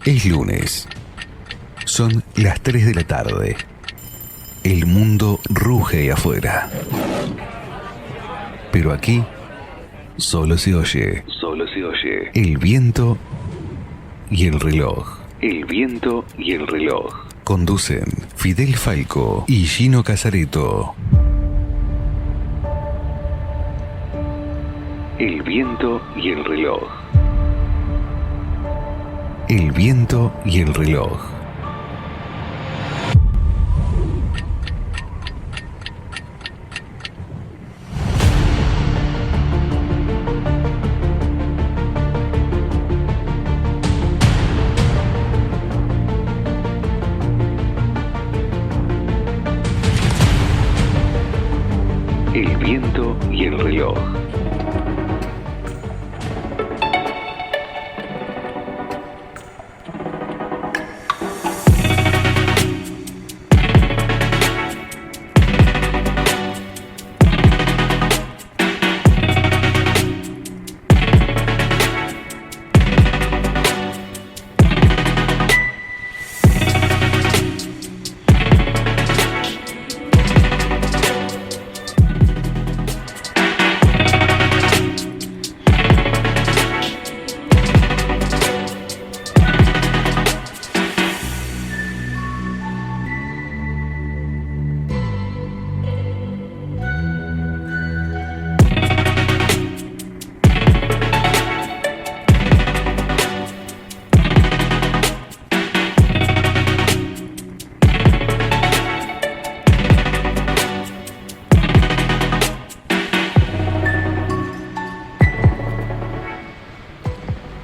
Es lunes. Son las 3 de la tarde. El mundo ruge ahí afuera. Pero aquí solo se oye el viento y el reloj. El viento y el reloj. Conducen Fidel Falco y Gino Casareto. El viento y el reloj. El viento y el reloj. El viento y el reloj.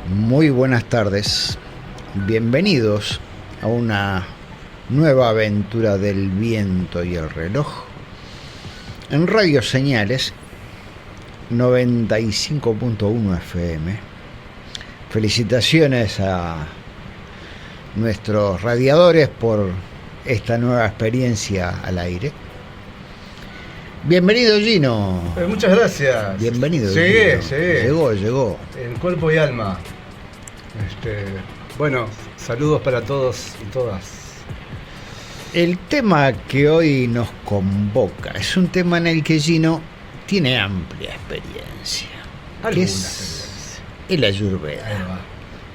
Muy buenas tardes, bienvenidos a una nueva aventura del viento y el reloj en Radio Señales 95.1 FM. Felicitaciones a nuestros radiadores por esta nueva experiencia al aire. Bienvenido, Gino. Muchas gracias. Bienvenido. Llegué. Llegó. En cuerpo y alma. Bueno, saludos para todos y todas. El tema que hoy nos convoca es un tema en el que Gino tiene amplia experiencia. Que es el Ayurveda.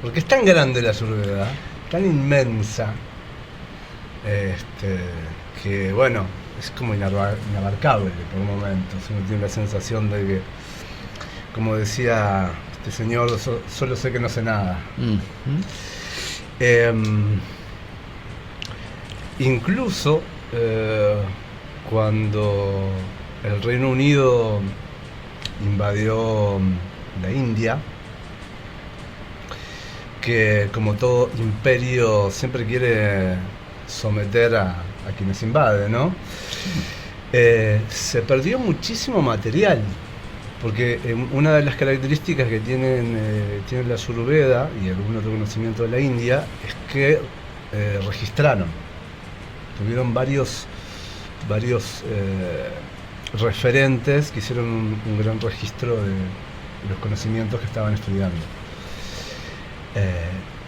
Porque es tan grande la Ayurveda, tan inmensa, que bueno, es como inabarcable por momentos. Uno tiene la sensación de que, como decía este señor, solo sé que no sé nada. Incluso cuando el Reino Unido invadió la India, que como todo imperio siempre quiere someter a quienes invaden, ¿no? Se perdió muchísimo material, porque una de las características que tiene la Ayurveda y algún otro conocimiento de la India es que registraron, tuvieron varios referentes que hicieron un gran registro de los conocimientos que estaban estudiando.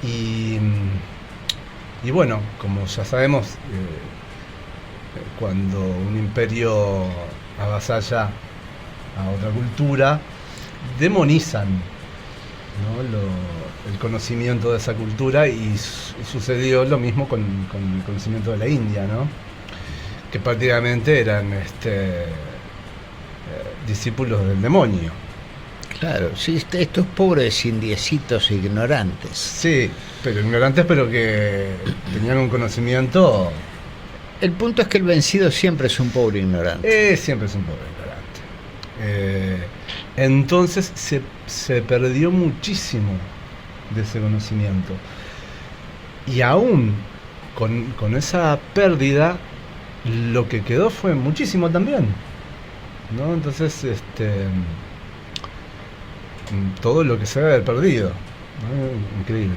Y bueno, como ya sabemos, cuando un imperio avasalla a otra cultura, demonizan, ¿no?, el conocimiento de esa cultura, y sucedió lo mismo con el conocimiento de la India, ¿no?, que prácticamente eran discípulos del demonio. Claro, sí, estos pobres indiecitos ignorantes. Sí, pero ignorantes, pero que tenían un conocimiento. El punto es que el vencido siempre es un pobre ignorante. Siempre es un pobre ignorante. Entonces se perdió muchísimo de ese conocimiento. Y aún con esa pérdida, lo que quedó fue muchísimo también, ¿no? Entonces, todo lo que se debe haber perdido, ¿no? Increíble.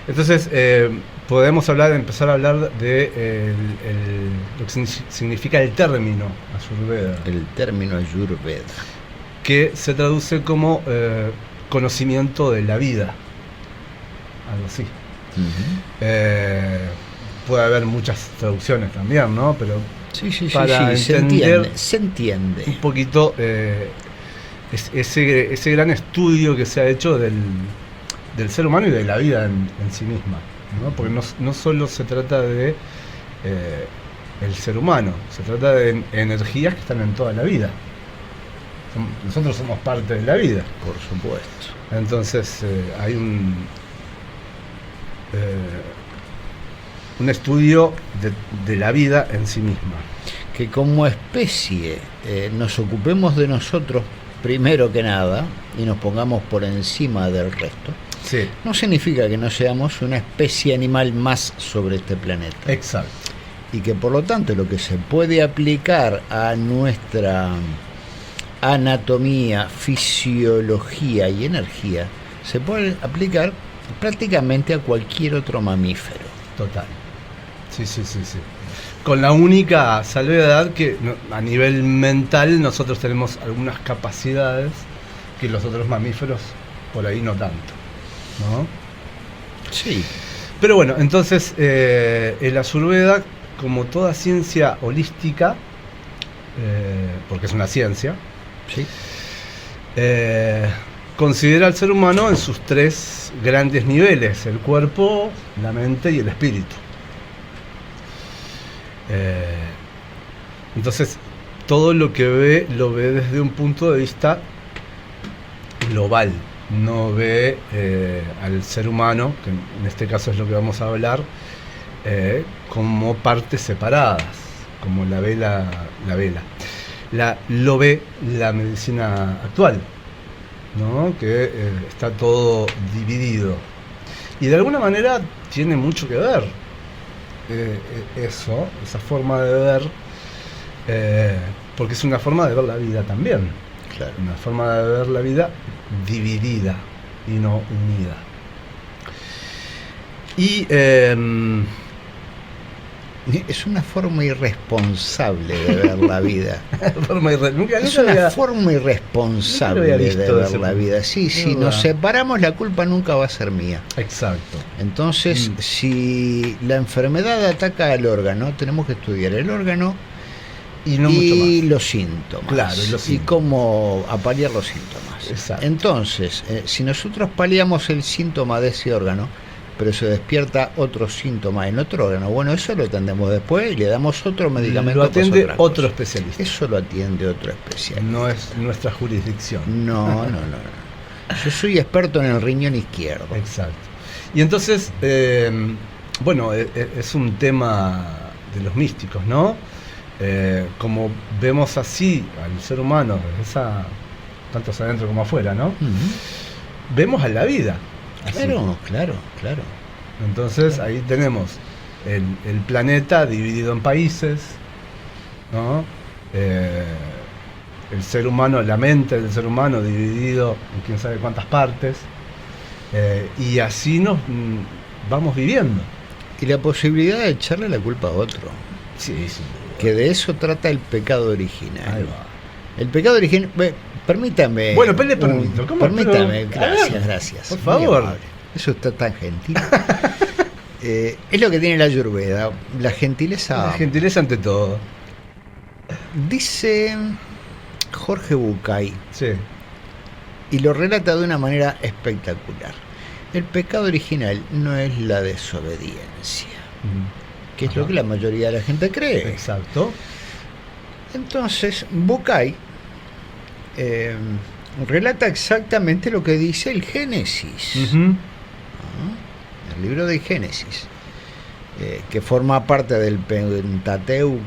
Entonces, podemos empezar a hablar de lo que significa el término Ayurveda. El término Ayurveda. Que se traduce como conocimiento de la vida, algo así. Puede haber muchas traducciones también, ¿no? Pero Sí, para se entender entiende. un poquito ese gran estudio que se ha hecho del ser humano y de la vida en sí misma, ¿no? Porque no solo se trata de el ser humano, se trata de energías que están en toda la vida. Nosotros somos parte de la vida. Por supuesto. Entonces hay un estudio de la vida en sí misma. Que como especie nos ocupemos de nosotros primero que nada y nos pongamos por encima del resto, Sí, no significa que no seamos una especie animal más sobre este planeta. exacto. Y que por lo tanto lo que se puede aplicar a nuestra anatomía, fisiología y energía se puede aplicar prácticamente a cualquier otro mamífero. Total. Sí. Con la única salvedad que a nivel mental nosotros tenemos algunas capacidades que los otros mamíferos por ahí no tanto, ¿no? Sí. Pero bueno, entonces el Ayurveda, como toda ciencia holística, porque es una ciencia, Sí. considera al ser humano en sus tres grandes niveles: el cuerpo, la mente y el espíritu. Entonces, todo lo que ve, lo ve desde un punto de vista global. No ve al ser humano, que en este caso es lo que vamos a hablar, como partes separadas, como lo ve la medicina actual, ¿no? Que está todo dividido. Y de alguna manera tiene mucho que ver esa forma de ver, porque es una forma de ver la vida también. Claro. Una forma de ver la vida dividida y no unida. Y Es una forma irresponsable de ver la vida. nunca Es lo una había- forma irresponsable nunca lo había de visto ver desde la ese vida. punto. Sí, si Es nos verdad. separamos, la culpa nunca va a ser mía. Exacto. Entonces, si la enfermedad ataca al órgano, tenemos que estudiar el órgano Y no mucho y más. los síntomas. Claro, y los y síntomas. cómo paliar los síntomas. Exacto. Entonces, si nosotros paliamos el síntoma de ese órgano, pero se despierta otro síntoma en otro órgano, bueno, eso lo atendemos después y le damos otro medicamento. Lo atiende pues, otra cosa. otro especialista. Eso lo atiende otro especial. No es nuestra jurisdicción. No. Yo soy experto en el riñón izquierdo. Exacto. Y entonces, bueno, es un tema de los místicos, ¿no? Como vemos así al ser humano, tanto hacia adentro como afuera, ¿no? Ujú. Vemos a la vida. así. Claro. Entonces ahí tenemos el planeta dividido en países, ¿no? El ser humano, la mente del ser humano dividido en quién sabe cuántas partes, y así nos vamos viviendo. Y la posibilidad de echarle la culpa a otro. Sí. Que de eso trata el pecado original. Ahí va. El pecado original. Permítame. Bueno, pues le permito. ¿Cómo? Permítame. Pero, a ver, Gracias. por Muy favor. amable. Eso está tan gentil. Es lo que tiene la Ayurveda. La gentileza. La gentileza ante todo. Dice Jorge Bucay, Sí. y lo relata de una manera espectacular. El pecado original no es la desobediencia, que es Ajá. lo que la mayoría de la gente cree. Exacto. Entonces, Bucay relata exactamente lo que dice el Génesis, Ujú. el libro de Génesis, que forma parte del Pentateuco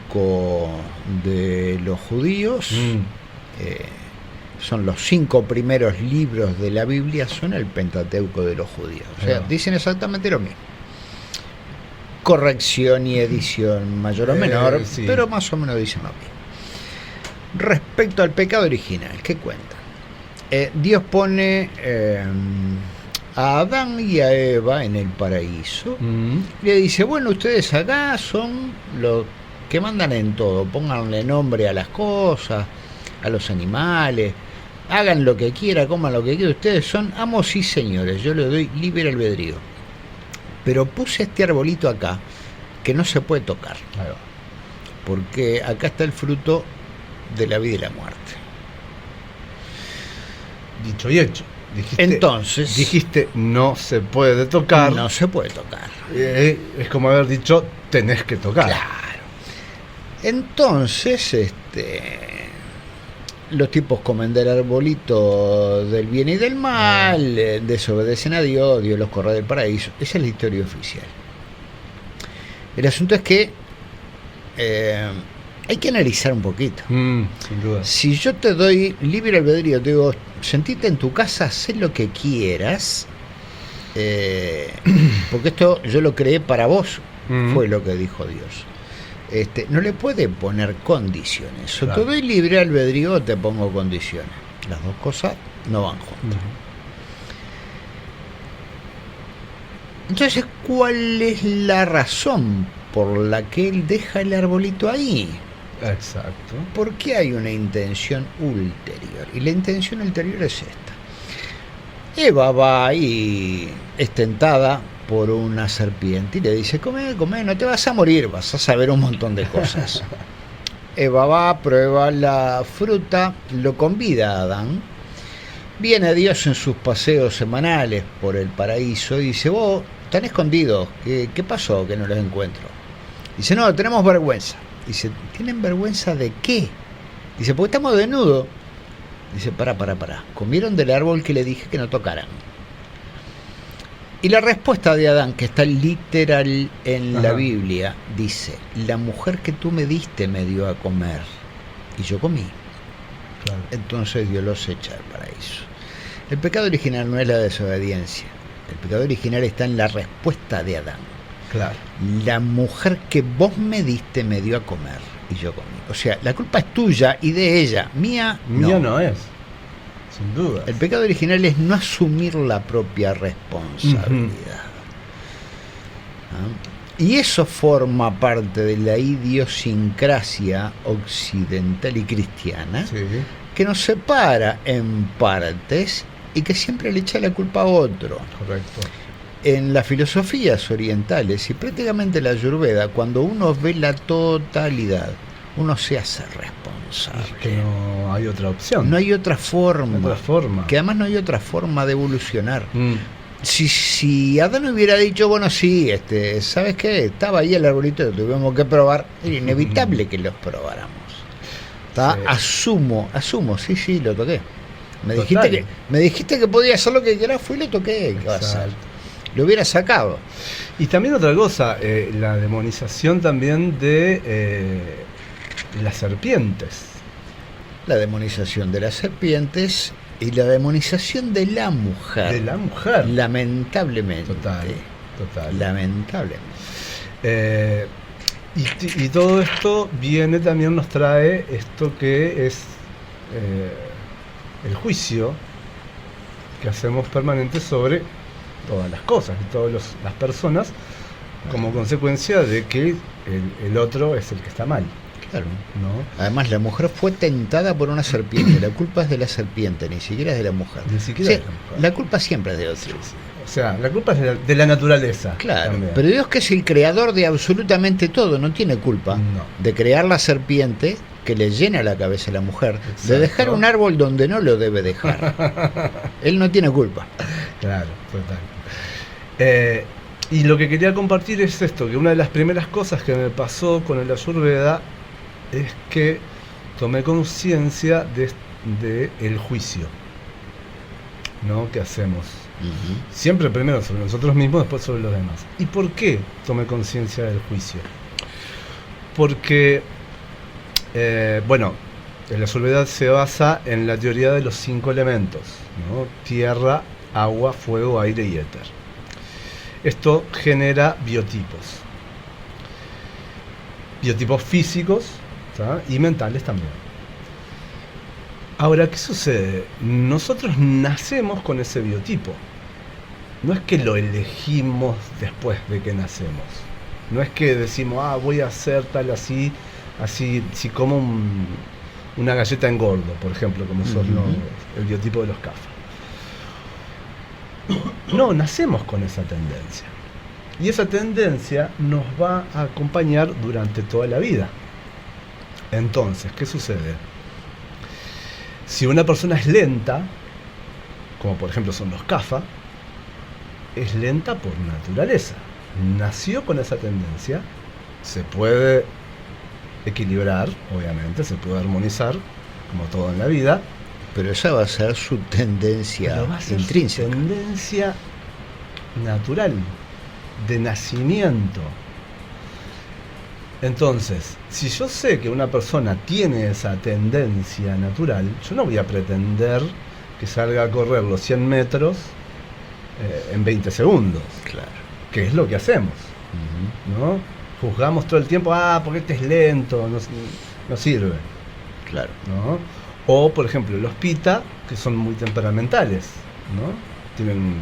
de los judíos. Son los 5 primeros libros de la Biblia, son el Pentateuco de los judíos. O sea, Ahí va. dicen exactamente lo mismo. Corrección y edición mayor o menor, Sí. pero más o menos dicen lo mismo. Respecto al pecado original, ¿qué cuentan? Dios pone a Adán y a Eva en el paraíso. Y le dice, bueno, ustedes acá son los que mandan en todo, pónganle nombre a las cosas, a los animales, hagan lo que quiera, coman lo que quiera, ustedes son amos y señores, yo les doy libre albedrío. Pero puse este arbolito acá, que no se puede tocar, Ahí va. porque acá está el fruto de la vida y la muerte. Dicho y hecho. Entonces, Dijiste no se puede tocar. no se puede tocar. Es como haber dicho tenés que tocar. Claro. Entonces, los tipos comen del arbolito del bien y del mal, desobedecen a Dios, Dios los corre del paraíso. Esa es la historia oficial. El asunto es que hay que analizar un poquito. Sin duda. Si yo te doy libre albedrío, te digo, sentite en tu casa, haz lo que quieras, porque esto yo lo creé para vos, fue lo que dijo Dios. No le puede poner condiciones. O Claro. te doy libre albedrío o te pongo condiciones. Las dos cosas no van juntas. Entonces, ¿cuál es la razón por la que él deja el arbolito ahí? Exacto. Porque hay una intención ulterior. Y la intención ulterior es esta. Eva va y es tentada por una serpiente y le dice, come, no te vas a morir, vas a saber un montón de cosas. Eva va, prueba la fruta, lo convida a Adán. Viene Dios en sus paseos semanales por el paraíso y dice, vos, están escondidos, ¿qué pasó que no los encuentro? Dice, no, tenemos vergüenza. Dice, ¿tienen vergüenza de qué? Dice, porque estamos desnudos. Dice, pará. Comieron del árbol que le dije que no tocaran. Y la respuesta de Adán, que está literal en la Biblia, dice, la mujer que tú me diste me dio a comer y yo comí. Claro. Entonces Dios los echa del paraíso. El pecado original no es la desobediencia. El pecado original está en la respuesta de Adán. Claro. La mujer que vos me diste me dio a comer y yo comí. O sea, la culpa es tuya y de ella. Mía no es. Sin duda. El pecado original es no asumir la propia responsabilidad. ¿Ah? Y eso forma parte de la idiosincrasia occidental y cristiana, Sí. que nos separa en partes y que siempre le echa la culpa a otro. Correcto. En las filosofías orientales y prácticamente la Ayurveda, cuando uno ve la totalidad, uno se hace responsable. Es que no hay otra opción. No hay otra forma. otra forma. Que además no hay otra forma de evolucionar. Si Adán hubiera dicho, bueno, sí, ¿sabes qué? Estaba ahí el arbolito, lo tuvimos que probar, era inevitable que los probáramos. Sí. Asumo, sí, lo toqué. Me Total. dijiste que podía hacer lo que quieras, fui y lo toqué. ¿Qué va a hacer? Exacto. Lo hubiera sacado. Y también otra cosa, la demonización también de las serpientes. La demonización de las serpientes y la demonización de la mujer. De la mujer. Lamentablemente. Total. Lamentablemente. Y todo esto nos trae esto que es el juicio que hacemos permanente sobre todas las cosas y todas las personas, como consecuencia de que el otro es el que está mal. Claro. ¿No? Además, la mujer fue tentada por una serpiente. La culpa es de la serpiente, ni siquiera es de la mujer. Ni siquiera Sí, es de la mujer. la culpa siempre es de otro. Sí. O sea, la culpa es de la naturaleza. Claro, también. pero Dios, que es el creador de absolutamente todo, no tiene culpa No. de crear la serpiente que le llena la cabeza a la mujer, Exacto. de dejar un árbol donde no lo debe dejar. Él no tiene culpa. Claro, total. Y lo que quería compartir es esto, que una de las primeras cosas que me pasó con el Ayurveda es que tomé conciencia de el juicio, ¿no? Que hacemos. Siempre primero sobre nosotros mismos, después sobre los demás. ¿Y por qué tomé conciencia del juicio? Porque, la Ayurveda se basa en la teoría de los 5 elementos, ¿no? Tierra, agua, fuego, aire y éter. Esto genera biotipos. Biotipos físicos, ¿tá? Y mentales también. Ahora, ¿qué sucede? Nosotros nacemos con ese biotipo. No es que lo elegimos después de que nacemos. No es que decimos, voy a hacer tal así, si como una galleta engordo, por ejemplo, como son el biotipo de los CAFA. No, nacemos con esa tendencia. Y esa tendencia nos va a acompañar durante toda la vida. Entonces, ¿qué sucede? Si una persona es lenta, como por ejemplo son los CAFA, es lenta por naturaleza. Nació con esa tendencia, se puede equilibrar, obviamente, se puede armonizar, como todo en la vida. Pero esa va a ser su tendencia Pero va a ser intrínseca. su tendencia natural, de nacimiento. Entonces, si yo sé que una persona tiene esa tendencia natural, yo no voy a pretender que salga a correr los 100 metros en 20 segundos, Claro. que es lo que hacemos, ¿no? Juzgamos todo el tiempo, porque este es lento, no sirve, Claro. ¿no? O, por ejemplo, los pita, que son muy temperamentales, ¿no? Tienen,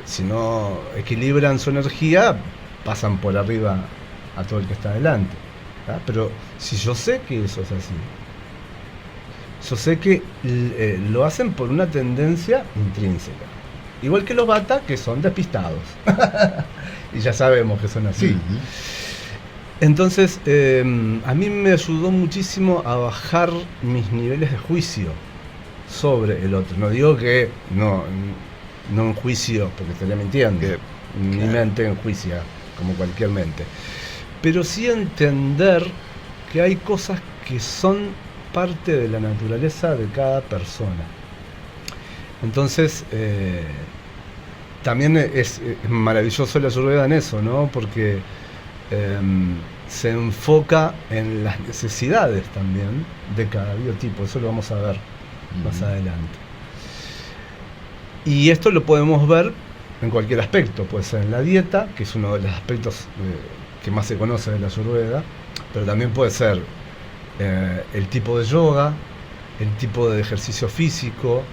si no equilibran su energía, pasan por arriba a todo el que está adelante, ¿tá? Pero si yo sé que eso es así, yo sé que lo hacen por una tendencia intrínseca. Igual que los bata, que son despistados. Y ya sabemos que son así. Ujú. Entonces, a mí me ayudó muchísimo a bajar mis niveles de juicio sobre el otro. No digo que no en juicio, porque estaría mintiendo. Mi claro. mente enjuicia, como cualquier mente. Pero sí entender que hay cosas que son parte de la naturaleza de cada persona. Entonces, también es maravilloso la Ayurveda en eso, ¿no? Porque se enfoca en las necesidades también de cada biotipo. Eso lo vamos a ver más adelante. Y esto lo podemos ver en cualquier aspecto. Puede ser en la dieta, que es uno de los aspectos que más se conoce de la Ayurveda, pero también puede ser el tipo de yoga, el tipo de ejercicio físico,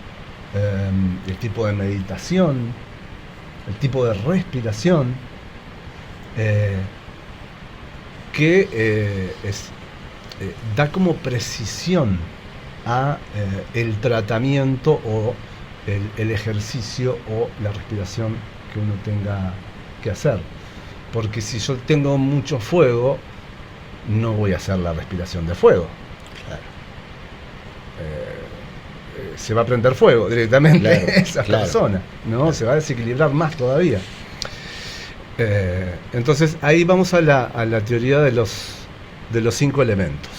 el tipo de meditación, el tipo de respiración, que da como precisión a el tratamiento o el ejercicio o la respiración que uno tenga que hacer. Porque si yo tengo mucho fuego, no voy a hacer la respiración de fuego. Claro. Se va a prender fuego directamente, Claro, esa claro. persona, ¿no? Claro. Se va a desequilibrar más todavía. Entonces ahí vamos a la teoría de los 5 elementos.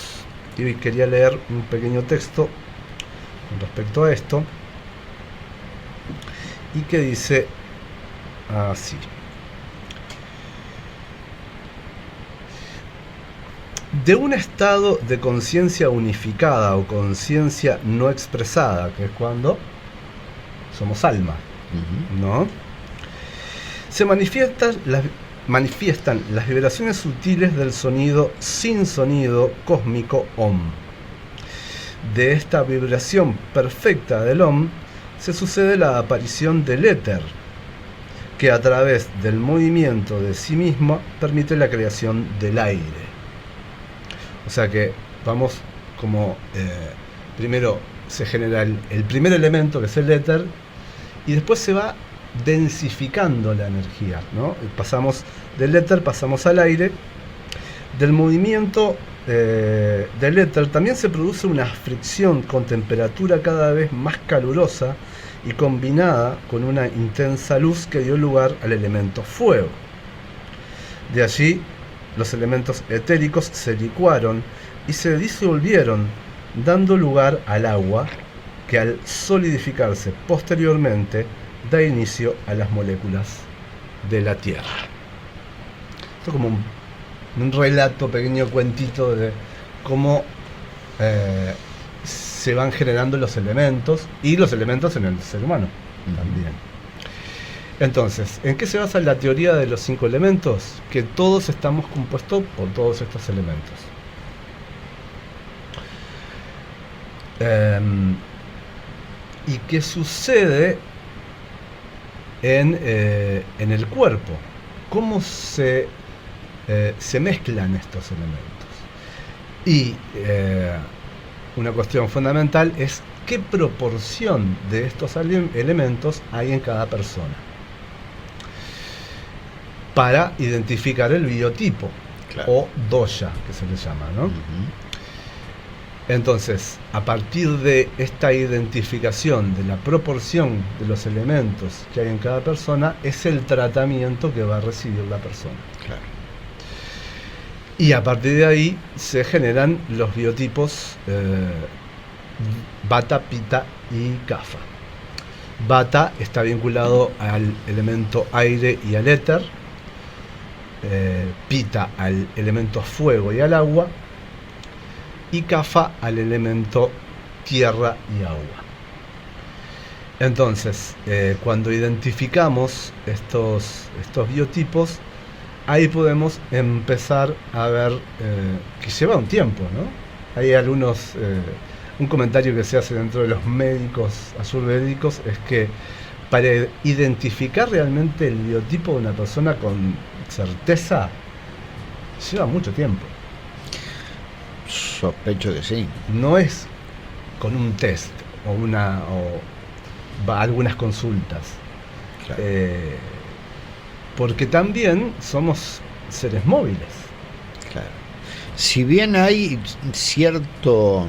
Y quería leer un pequeño texto con respecto a esto, y que dice así: de un estado de conciencia unificada o conciencia no expresada, que es cuando somos alma, Ujú. ¿no? Se manifiestan las vibraciones sutiles del sonido sin sonido cósmico Om. De esta vibración perfecta del Om se sucede la aparición del éter, que a través del movimiento de sí mismo permite la creación del aire. O sea que vamos como primero se genera el primer elemento, que es el éter, y después se va densificando la energía, ¿no? Pasamos del éter, pasamos al aire. Del movimiento del éter también se produce una fricción con temperatura cada vez más calurosa y combinada con una intensa luz que dio lugar al elemento fuego. De allí los elementos etéricos se licuaron y se disolvieron, dando lugar al agua, que al solidificarse posteriormente da inicio a las moléculas de la Tierra. Esto es como un relato, pequeño cuentito de cómo se van generando los elementos, y los elementos en el ser humano también. Entonces, ¿en qué se basa la teoría de los 5 elementos? Que todos estamos compuestos por todos estos elementos. ¿Y qué sucede en el cuerpo? ¿Cómo se mezclan estos elementos? Y una cuestión fundamental es qué proporción de estos elementos hay en cada persona. para identificar el biotipo, Claro. o doya, que se le llama, ¿no? Ujú. Entonces, a partir de esta identificación de la proporción de los elementos que hay en cada persona, es el tratamiento que va a recibir la persona. Claro. Y a partir de ahí se generan los biotipos Vata, Pitta y Kapha. Vata está vinculado al elemento aire y al éter, Pitta al elemento fuego y al agua, y Kapha al elemento tierra y agua. Entonces, cuando identificamos estos biotipos, ahí podemos empezar a ver que lleva un tiempo, ¿no? Hay algunos, un comentario que se hace dentro de los médicos ayurvédicos es que para identificar realmente el biotipo de una persona con certeza, lleva mucho tiempo. Sospecho que sí. No es con un test o algunas consultas. Claro. Porque también somos seres móviles. Claro. Si bien hay cierto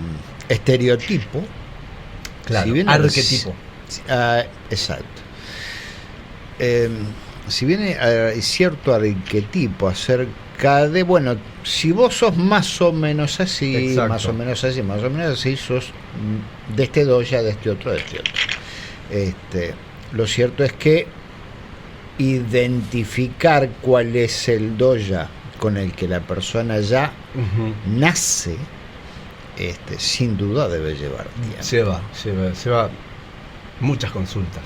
estereotipo, si bien arquetipo. exacto. Si bien hay cierto arquetipo acerca de, bueno, si vos sos más o menos así, Exacto. más o menos así, más o menos así, sos de este doya, de este otro, de este otro. Lo cierto es que identificar cuál es el doya con el que la persona ya Ujú. nace, sin duda debe llevar tiempo. Lleva muchas consultas.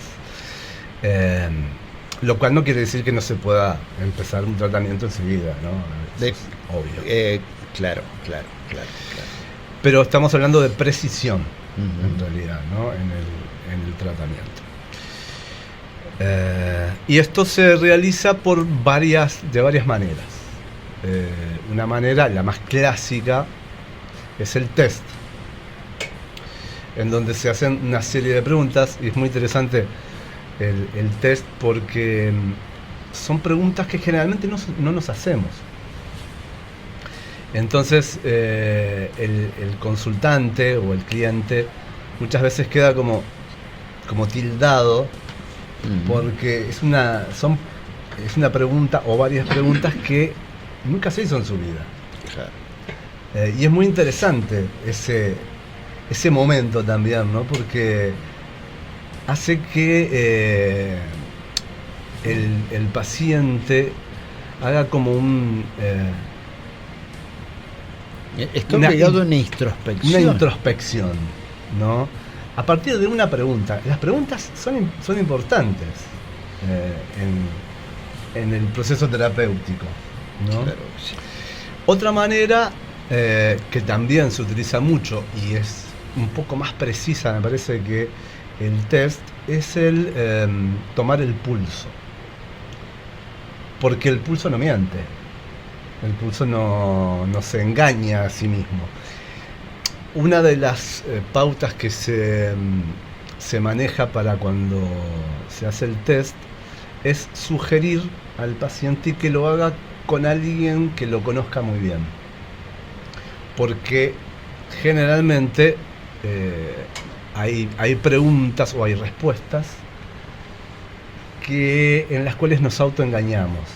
Lo cual no quiere decir que no se pueda empezar un tratamiento enseguida, ¿no? Es obvio. Claro. Pero estamos hablando de precisión, Ujú. en realidad, ¿no? En el tratamiento. Y esto se realiza de varias maneras. Una manera, la más clásica, es el test, en donde se hacen una serie de preguntas, y es muy interesante el test porque son preguntas que generalmente no nos hacemos. Entonces el consultante o el cliente muchas veces queda como tildado, porque es una pregunta o varias preguntas que nunca se hizo en su vida. Claro. Y es muy interesante ese momento también, ¿no? Porque hace que el paciente haga como Está una obligado a una introspección. una introspección, ¿no? A partir de una pregunta. Las preguntas son importantes en el proceso terapéutico, ¿no? Claro, sí. Otra manera que también se utiliza mucho y es un poco más precisa, me parece, que el test, es el tomar el pulso. Porque el pulso no miente. El pulso no se engaña a sí mismo. Una de las pautas que se maneja para cuando se hace el test es sugerir al paciente que lo haga con alguien que lo conozca muy bien. Porque generalmente hay preguntas o hay respuestas en las cuales nos autoengañamos.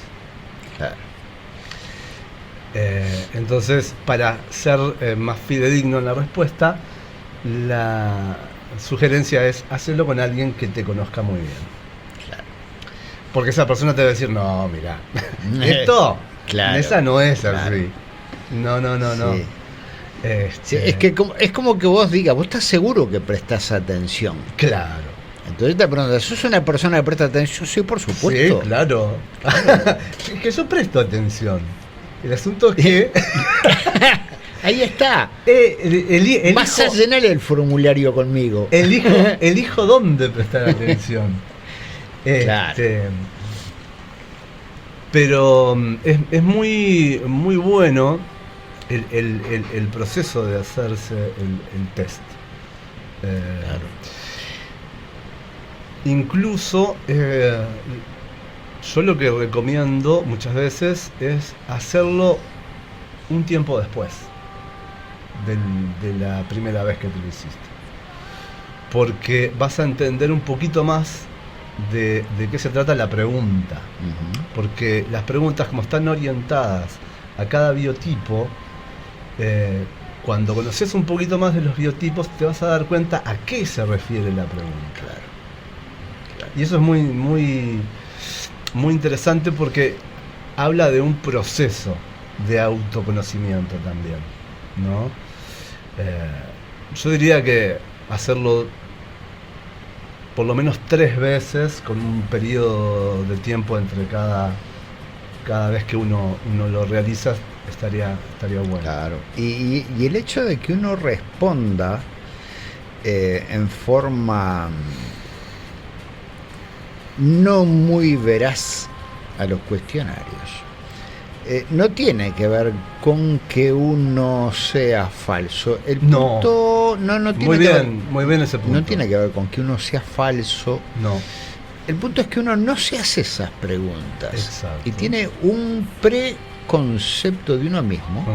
Claro. Entonces, para ser más fidedigno en la respuesta, la sugerencia es hacerlo con alguien que te conozca muy bien. Claro. Porque esa persona te va a decir, no, mira, esto, Claro, esa no es claro. así. No. Sí. Sí, es como que vos digas, vos estás seguro que prestás atención. Claro. Entonces te preguntas, ¿sos una persona que presta atención? Sí, por supuesto. Sí, claro. Es que yo presto atención. El asunto es que Ahí está. Vas a elijo, llenar el formulario conmigo. elijo dónde prestar atención. Claro. Pero es muy bueno el proceso de hacerse el test. Claro. Incluso Yo lo que recomiendo muchas veces es hacerlo un tiempo después de la primera vez que tú lo hiciste. Porque vas a entender un poquito más de qué se trata la pregunta. Porque las preguntas, como están orientadas a cada biotipo, cuando conoces un poquito más de los biotipos, te vas a dar cuenta a qué se refiere la pregunta. Claro. Y eso es muy, muy, muy interesante porque habla de un proceso de autoconocimiento también, ¿no? Yo diría que hacerlo por lo menos 3 veces con un periodo de tiempo entre cada vez que uno lo realiza estaría bueno. Claro. Y el hecho de que uno responda en forma no muy veraz a los cuestionarios no tiene que ver con que uno sea falso. El punto no tiene muy bien ese punto. No tiene que ver con que uno sea falso. No. El punto es que uno no se hace esas preguntas. Exacto. Y tiene un preconcepto de uno mismo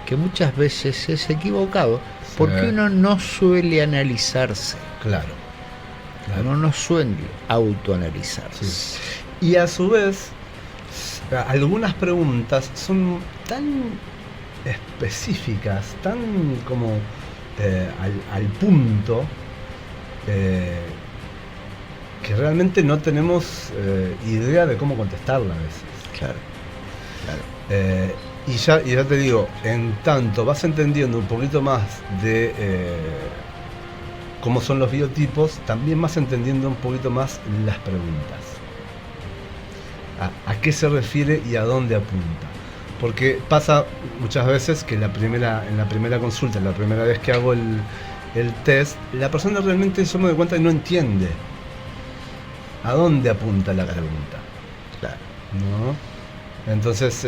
que muchas veces es equivocado porque uno no suele analizarse. Claro. Uno no suele autoanalizarse. Sí. Y a su vez, algunas preguntas son tan específicas, tan como al punto, que realmente no tenemos idea de cómo contestarla a veces. Claro. Y ya te digo, en tanto vas entendiendo un poquito más de cómo son los biotipos, también vas entendiendo un poquito más las preguntas. ¿A qué se refiere y a dónde apunta? Porque pasa muchas veces que en la primera consulta, la primera vez que hago el test, la persona realmente, yo me doy cuenta, que no entiende a dónde apunta la pregunta. Claro. ¿No? Entonces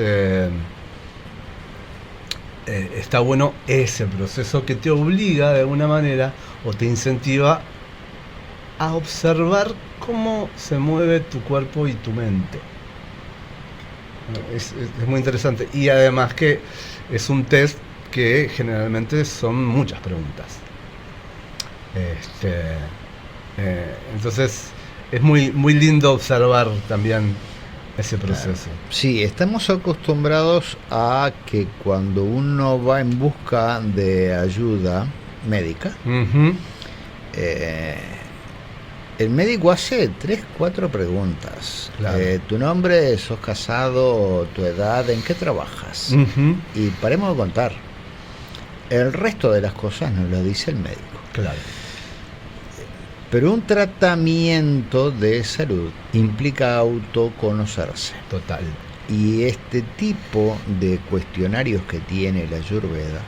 está bueno ese proceso que te obliga de alguna manera o te incentiva a observar cómo se mueve tu cuerpo y tu mente. Es muy interesante. Y además que es un test que generalmente son muchas preguntas. Entonces es muy, muy lindo observar también ese proceso. Claro. Sí, estamos acostumbrados a que cuando uno va en busca de ayuda médica, el médico hace 3, 4 preguntas. Claro. Tu nombre, sos casado, tu edad, ¿en qué trabajas? Y paremos de contar. El resto de las cosas nos lo dice el médico. Claro. Pero un tratamiento de salud implica autoconocerse. Total. Y este tipo de cuestionarios que tiene la Ayurveda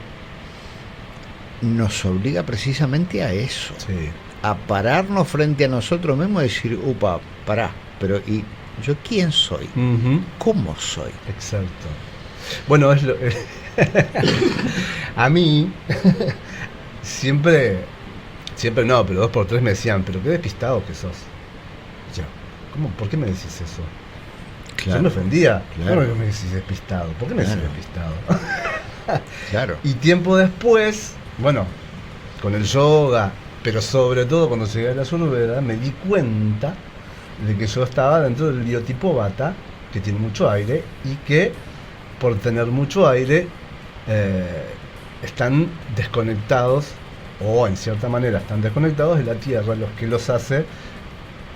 nos obliga precisamente a eso. Sí. A pararnos frente a nosotros mismos y decir, upa, pará, pero ¿y yo quién soy? ¿Cómo soy? Exacto. Bueno, a mí siempre no, pero 2 por 3 me decían, pero qué despistado que sos. Y yo, ¿cómo? ¿Por qué me decís eso? Claro. Yo me ofendía. Claro. ¿Cómo me decís despistado? ¿Por qué me decís despistado? Claro. Y tiempo después, bueno, con el yoga, pero sobre todo cuando llegué a la Ayurveda, me di cuenta de que yo estaba dentro del biotipo Vata, que tiene mucho aire, y que por tener mucho aire están desconectados, o en cierta manera están desconectados de la Tierra, lo que los hace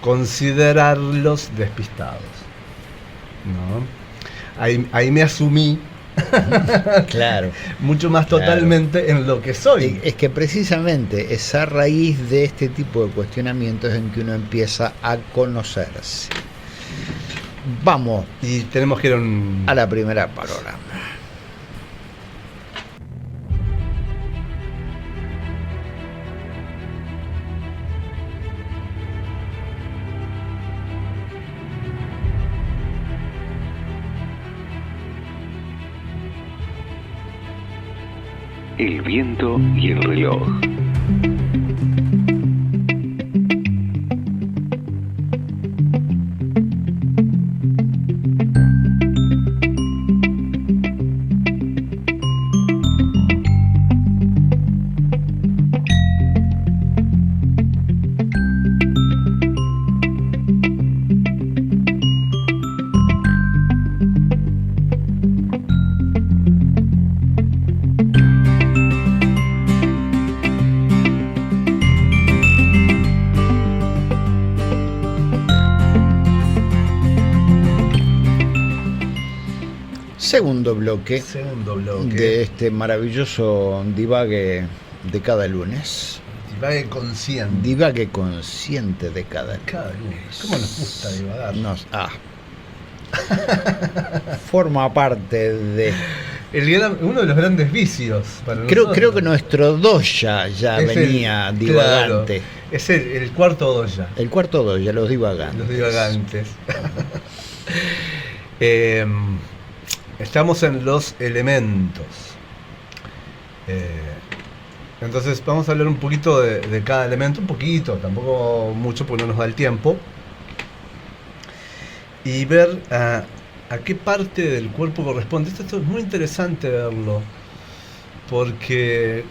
considerarlos despistados, ¿no? Ahí me asumí Claro. mucho más totalmente en lo que soy. Es que precisamente es a raíz de este tipo de cuestionamientos en que uno empieza a conocerse. Vamos. Y tenemos que ir a la primera palabra. El viento y el reloj. Segundo bloque Segundo bloque. de este maravilloso divague de cada lunes. Divague consciente. Divague consciente de cada Cada lunes. lunes. ¿Cómo nos gusta divagar? Forma parte de... Uno de los grandes vicios para Creo nosotros. que nuestro doya ya Es venía el- divagante. claro, es el cuarto doya. El cuarto doya, los divagantes. Los divagantes. Estamos en los elementos. Entonces vamos a hablar un poquito de cada elemento, un poquito, tampoco mucho porque no nos da el tiempo. Y ver a qué parte del cuerpo corresponde. Esto es muy interesante verlo, porque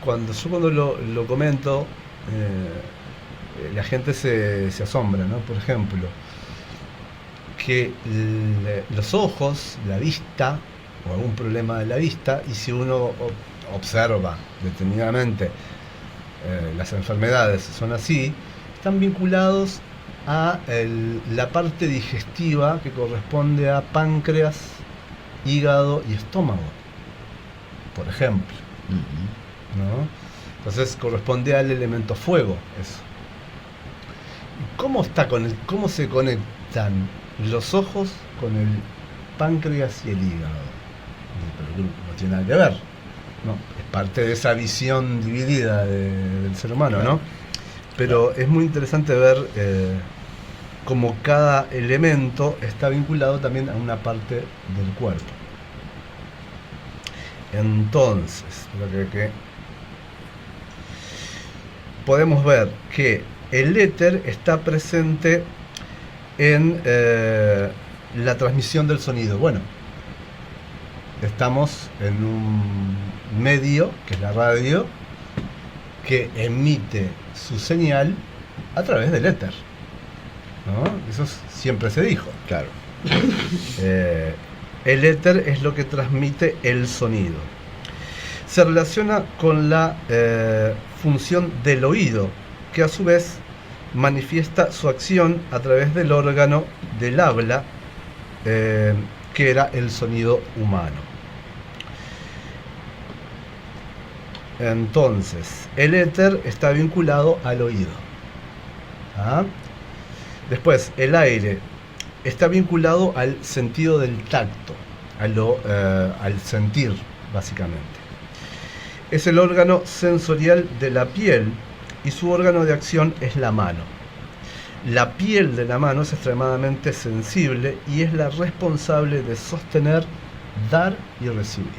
cuando lo comento, la gente se asombra, ¿no? Por ejemplo, que los ojos, la vista, o algún problema de la vista, y si uno observa detenidamente las enfermedades son así, están vinculados a la parte digestiva que corresponde a páncreas, hígado y estómago, por ejemplo, ¿no? Entonces corresponde al elemento fuego, eso. ¿Cómo se conectan los ojos con el páncreas y el hígado? Pero no tiene nada que ver, ¿no? Es parte de esa visión dividida del ser humano, ¿no? Pero es muy interesante ver cómo cada elemento está vinculado también a una parte del cuerpo. Entonces, podemos ver que el éter está presente en la transmisión del sonido. Bueno, estamos en un medio, que es la radio, que emite su señal a través del éter, ¿no? Eso siempre se dijo. Claro. El éter es lo que transmite el sonido. Se relaciona con la función del oído, que a su vez manifiesta su acción a través del órgano del habla, que era el sonido humano. Entonces, el éter está vinculado al oído. ¿Ah? Después, el aire está vinculado al sentido del tacto, al sentir, básicamente. Es el órgano sensorial de la piel y su órgano de acción es la mano. La piel de la mano es extremadamente sensible y es la responsable de sostener, dar y recibir,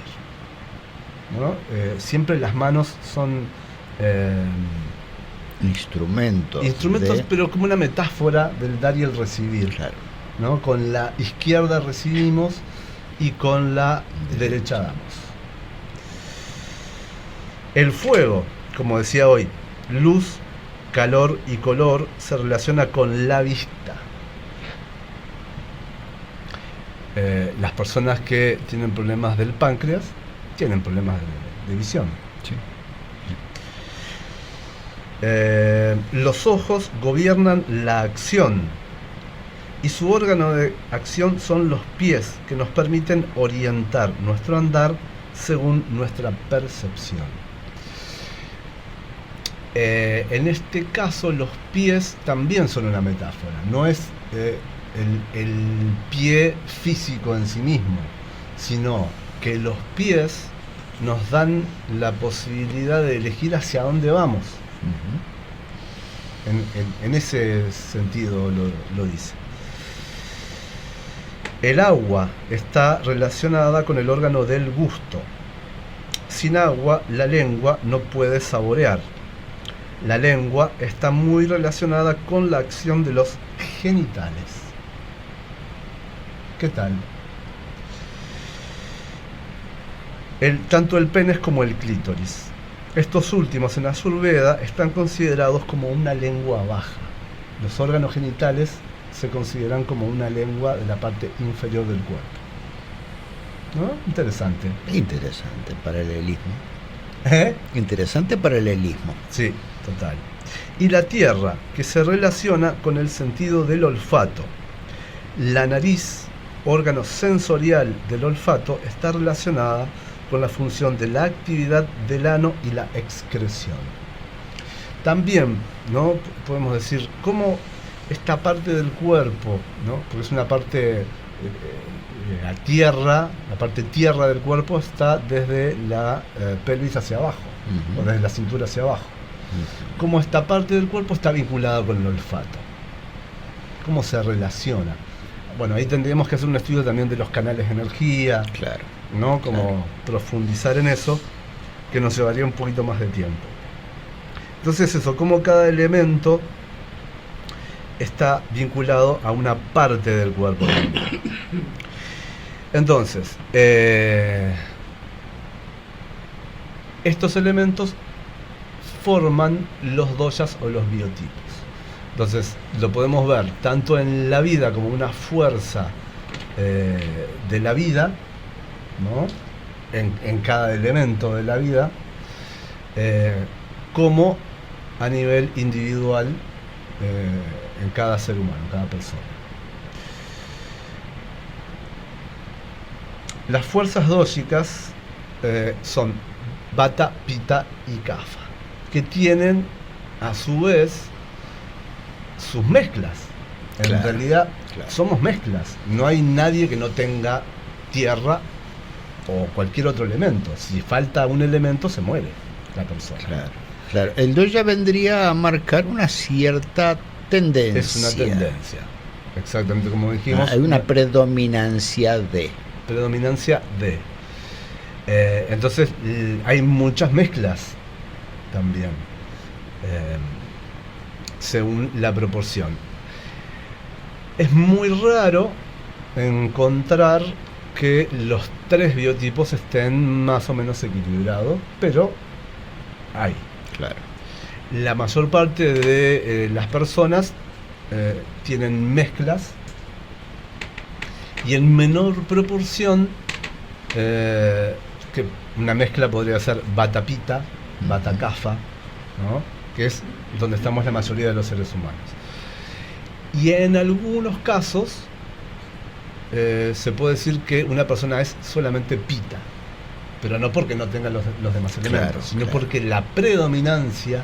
¿no? Siempre las manos son Instrumentos. pero como una metáfora del dar y el recibir. Claro. ¿No? Con la izquierda recibimos y con la derecha damos. El fuego, como decía hoy, luz, calor y color, se relaciona con la vista. Las personas que tienen problemas del páncreas tienen problemas de visión. Sí. Los ojos gobiernan la acción y su órgano de acción son los pies, que nos permiten orientar nuestro andar según nuestra percepción. En este caso, los pies también son una metáfora, no es el pie físico en sí mismo, sino que los pies nos dan la posibilidad de elegir hacia dónde vamos. En ese sentido lo dice. El agua está relacionada con el órgano del gusto. Sin agua, la lengua no puede saborear. La lengua está muy relacionada con la acción de los genitales. ¿Qué tal? Tanto el pene como el clítoris. Estos últimos en la Ayurveda están considerados como una lengua baja. Los órganos genitales se consideran como una lengua de la parte inferior del cuerpo. ¿No? Interesante. Interesante paralelismo. ¿Eh? Interesante paralelismo. Sí, total. Y la tierra, que se relaciona con el sentido del olfato. La nariz órgano sensorial del olfato, está relacionada con la función de la actividad del ano y la excreción. También, ¿no?, podemos decir cómo esta parte del cuerpo, ¿no?, porque es una parte, la tierra, la parte tierra del cuerpo está desde la pelvis hacia abajo, o desde la cintura hacia abajo. Cómo esta parte del cuerpo está vinculada con el olfato. Cómo se relaciona. Bueno, ahí tendríamos que hacer un estudio también de los canales de energía, Claro. ¿no? Como profundizar en eso, que nos llevaría un poquito más de tiempo. Entonces eso, como cada elemento está vinculado a una parte del cuerpo. Entonces, estos elementos forman los doyas o los biotipos. Entonces, lo podemos ver tanto en la vida como una fuerza de la vida, ¿no?, en cada elemento de la vida, como a nivel individual en cada ser humano, en cada persona. Las fuerzas dóyicas son Vata, Pitta y Kapha, que tienen a su vez sus mezclas. En Claro, realidad claro. somos mezclas. No hay nadie que no tenga tierra o cualquier otro elemento. Si falta un elemento, se muere la persona. Claro, claro. El doya vendría a marcar una cierta tendencia. Es una tendencia. Exactamente como dijimos. Hay una predominancia de. Predominancia de. Entonces hay muchas mezclas también, según la proporción. Es muy raro encontrar que los tres biotipos estén más o menos equilibrados, pero hay. Claro. La mayor parte de las personas tienen mezclas, y en menor proporción, que una mezcla podría ser Vata Pitta, Vata Kapha, ¿no?, que es donde estamos la mayoría de los seres humanos. Y en algunos casos se puede decir que una persona es solamente Pitta, pero no porque no tenga los demás elementos, Claro, sino claro. porque la predominancia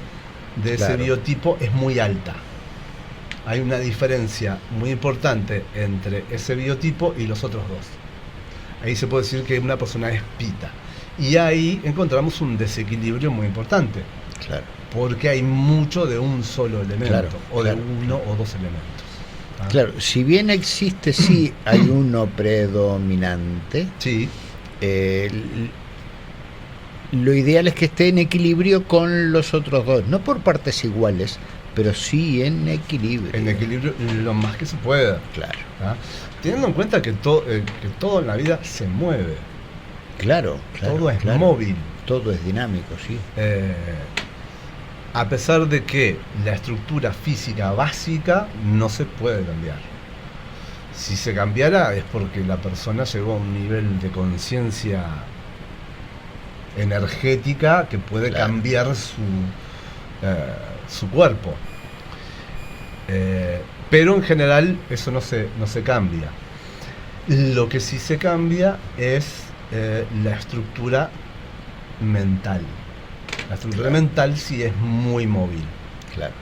de ese Claro. biotipo es muy alta. Hay una diferencia muy importante entre ese biotipo y los otros dos. Ahí se puede decir que una persona es Pitta. Y ahí encontramos un desequilibrio muy importante, Claro. porque hay mucho de un solo elemento, Claro, o de claro, uno o dos elementos. ¿Ah? Claro, si bien existe, sí, hay uno predominante, Sí, lo ideal es que esté en equilibrio con los otros dos, no por partes iguales, pero sí en equilibrio. en equilibrio lo más que se pueda. Claro, ¿Ah? Teniendo en cuenta que todo en la vida se mueve, claro, claro, todo es claro. móvil. Todo es dinámico, sí. A pesar de que la estructura física básica no se puede cambiar. Si se cambiara es porque la persona llegó a un nivel de conciencia energética que puede Claro. cambiar su cuerpo. Pero en general eso no se cambia. Lo que sí se cambia es la estructura mental. La estructura mental sí es muy móvil, Claro.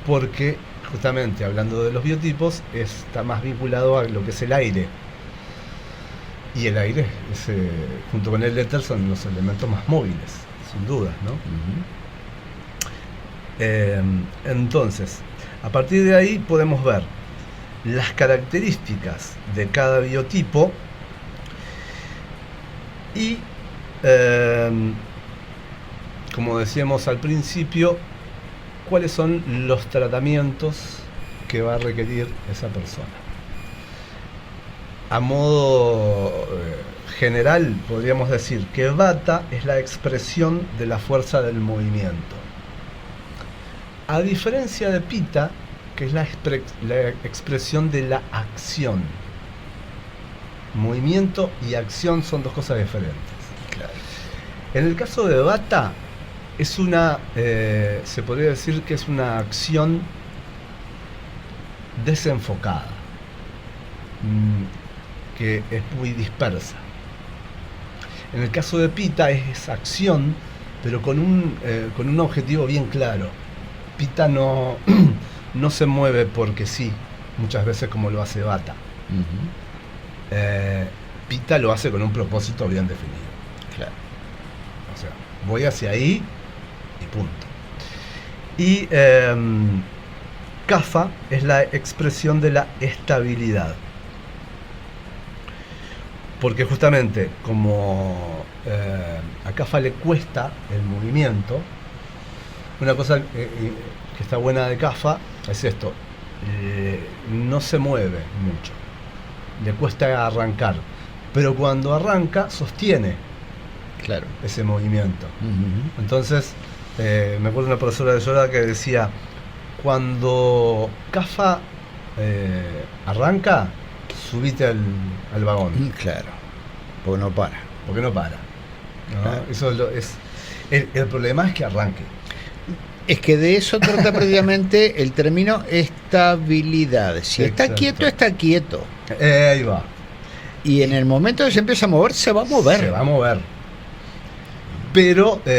porque justamente hablando de los biotipos está más vinculado a lo que es el aire. Y el aire, junto con el éter, son los elementos más móviles, sin duda, ¿no? Entonces, a partir de ahí podemos ver las características de cada biotipo y, como decíamos al principio, cuáles son los tratamientos que va a requerir esa persona. A modo general, podríamos decir que Vata es la expresión de la fuerza del movimiento. A diferencia de Pitta, que es la expresión de la acción. Movimiento y acción son dos cosas diferentes. Claro. En el caso de Vata, se podría decir que es una acción desenfocada, que es muy dispersa. En el caso de Pita es acción, pero con un objetivo bien claro. Pita no, no se mueve porque sí, muchas veces como lo hace Bata. Pita lo hace con un propósito bien definido. Claro. O sea, voy hacia ahí y punto. Y Kapha es la expresión de la estabilidad. Porque justamente como a Kapha le cuesta el movimiento, una cosa que está buena de Kapha es esto, no se mueve mucho, le cuesta arrancar, pero cuando arranca sostiene Claro. ese movimiento. Entonces, me acuerdo de una profesora de yoga que decía, cuando Kapha arranca, subite al vagón. Claro. Porque no para. Porque no para. ¿No? Claro. Eso es el problema es que arranque. Es que de eso trata precisamente el término estabilidad. Si está Exacto. quieto, está quieto. Ahí va. Y en el momento que se empieza a mover, se va a mover. Se va a mover. Pero y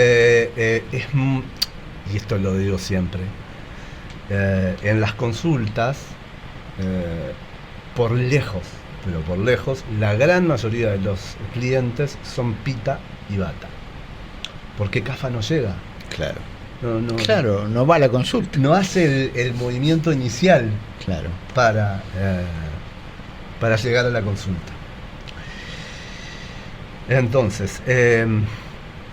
esto lo digo siempre, en las consultas, por lejos, la gran mayoría de los clientes son Pita y Bata. Porque Kapha no llega. Claro. No, Claro, no va a la consulta. no hace el movimiento inicial Claro. para llegar a la consulta. Entonces,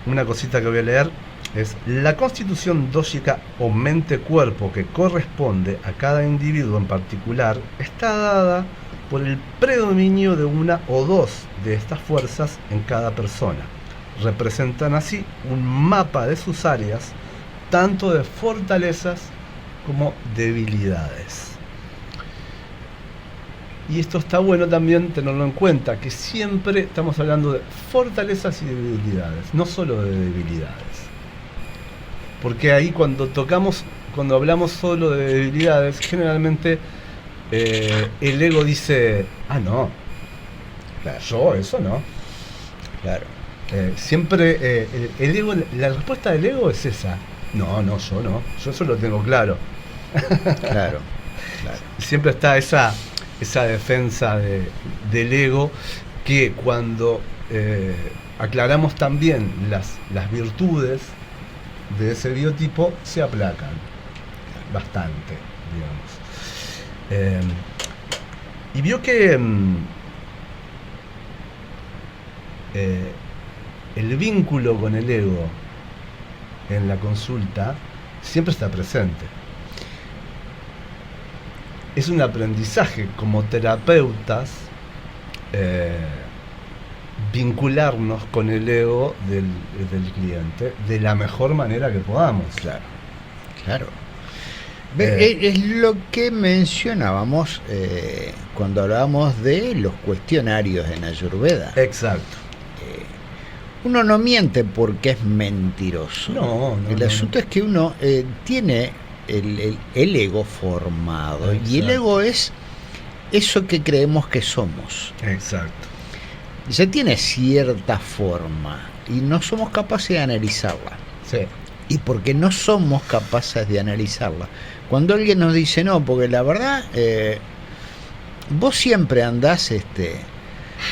una cosita que voy a leer es: la constitución dóxica o mente-cuerpo que corresponde a cada individuo en particular está dada por el predominio de una o dos de estas fuerzas en cada persona. Representan así un mapa de sus áreas, tanto de fortalezas como debilidades. Y esto está bueno también tenerlo en cuenta, que siempre estamos hablando de fortalezas y debilidades, no solo de debilidades. Porque ahí cuando hablamos solo de debilidades, generalmente el ego dice, no, Claro. yo eso no. Claro. Siempre el ego, la respuesta del ego es esa. No, yo no, yo eso lo tengo claro. Claro. Claro. Siempre está esa defensa del ego, que cuando aclaramos también las virtudes de ese biotipo, se aplacan bastante, digamos. Y vio que el vínculo con el ego en la consulta siempre está presente. Es un aprendizaje como terapeutas vincularnos con el ego del cliente de la mejor manera que podamos. Claro. Claro. Es lo que mencionábamos cuando hablábamos de los cuestionarios en Ayurveda. Exacto. Uno no miente porque es mentiroso. No, El asunto es que uno tiene el ego formado. Exacto. Y el ego es eso que creemos que somos. Exacto. Ya tiene cierta forma y no somos capaces de analizarla. Sí. Y porque no somos capaces de analizarla. Cuando alguien nos dice no, porque la verdad, vos siempre andás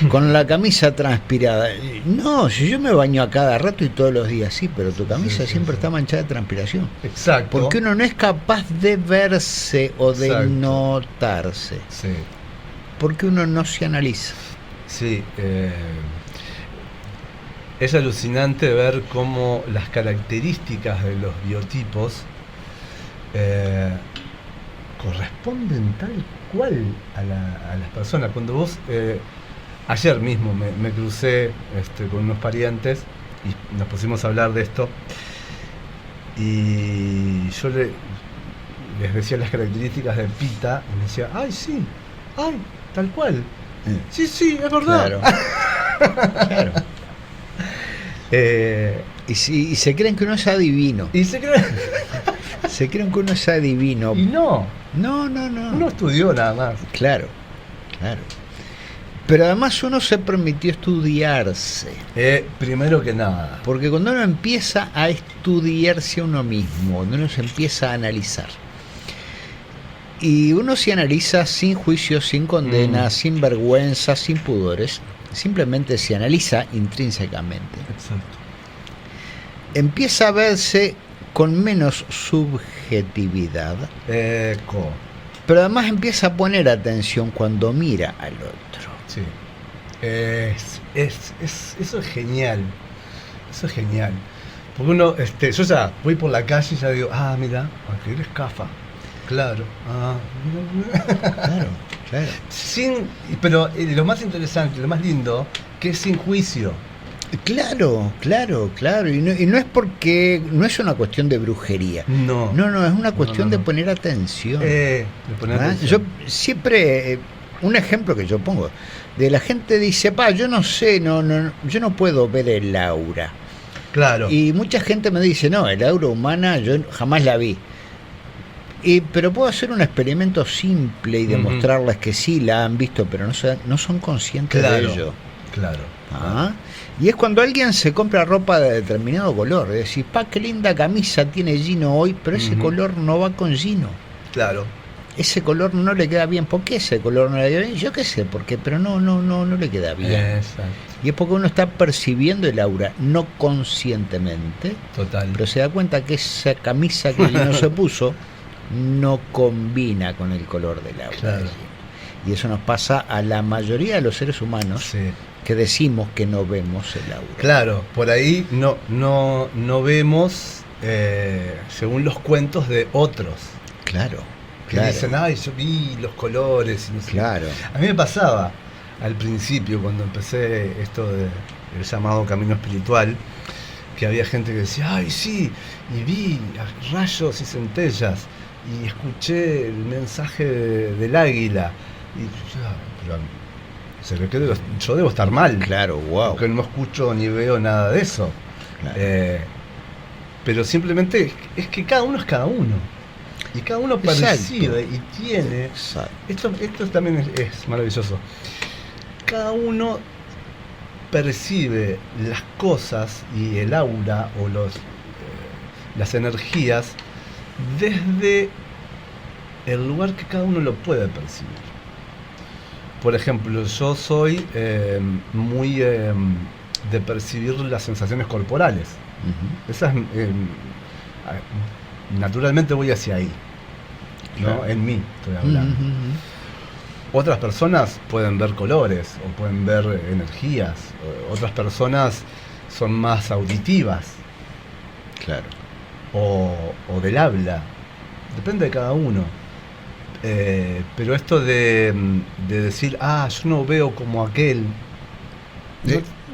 con la camisa transpirada. No, si yo me baño a cada rato y todos los días, sí, pero tu camisa siempre está manchada de transpiración. Exacto. Porque uno no es capaz de verse o de Exacto. notarse. Sí. Porque uno no se analiza. Sí. Es alucinante ver cómo las características de los biotipos corresponden tal cual a las personas. Cuando vos, ayer mismo me crucé con unos parientes y nos pusimos a hablar de esto, y yo les decía las características de Pita y me decía, ay, sí, ay, tal cual. Sí, es verdad. Claro. Claro. Y se creen que uno es adivino. Y se cree... Se creen que uno es adivino. Y no, No. uno estudió nada más. Claro, claro. Pero además uno se permitió estudiarse. Primero que nada. Porque cuando uno empieza a estudiarse a uno mismo, cuando uno se empieza a analizar, y uno se analiza sin juicio, sin condena, sin vergüenza, sin pudores, simplemente se analiza intrínsecamente. Exacto. Empieza a verse con menos subjetividad, pero además empieza a poner atención cuando mira al otro. Sí. Eso es genial. Eso es genial. Porque uno, yo ya voy por la calle y ya digo, mira, aquel es Cafa. Claro. Claro. Pero lo más interesante, lo más lindo, que es sin juicio. Claro. Y no es porque, no es una cuestión de brujería. No, es una cuestión de poner atención. Yo siempre, un ejemplo que yo pongo, de la gente dice, yo no sé, yo no puedo ver el aura. Claro. Y mucha gente me dice, no, el aura humana yo jamás la vi. Pero puedo hacer un experimento simple y demostrarles que sí la han visto, pero no son conscientes de ello. Claro. Y es cuando alguien se compra ropa de determinado color, es decir, qué linda camisa tiene Gino hoy, pero ese color no va con Gino. Claro. Ese color no le queda bien. ¿Por qué ese color no le queda bien? Yo qué sé, ¿por qué? Pero no le queda bien. Exacto. Y es porque uno está percibiendo el aura, no conscientemente. Total. Pero se da cuenta que esa camisa que Gino se puso no combina con el color del aura. Claro. Y eso nos pasa a la mayoría de los seres humanos. Sí. Que decimos que no vemos el aura. Claro, por ahí no vemos según los cuentos de otros. Claro. Que dicen, yo vi los colores. Y no sé. Claro. A mí me pasaba al principio, cuando empecé esto del llamado camino espiritual, que había gente que decía, sí, y vi rayos y centellas, y escuché el mensaje del águila. Y se ve que yo debo estar mal. Claro, wow. Porque no escucho ni veo nada de eso. Claro. Pero simplemente es que cada uno es cada uno. Y cada uno percibe y tiene. Exacto. Esto también es maravilloso. Cada uno percibe las cosas y el aura o las energías desde el lugar que cada uno lo puede percibir. Por ejemplo, yo soy muy de percibir las sensaciones corporales. Esas, naturalmente voy hacia ahí, ¿no? Claro. En mí estoy hablando. Otras personas pueden ver colores o pueden ver energías. Otras personas son más auditivas. Claro. O del habla. Depende de cada uno. Pero esto de decir, yo no veo como aquel.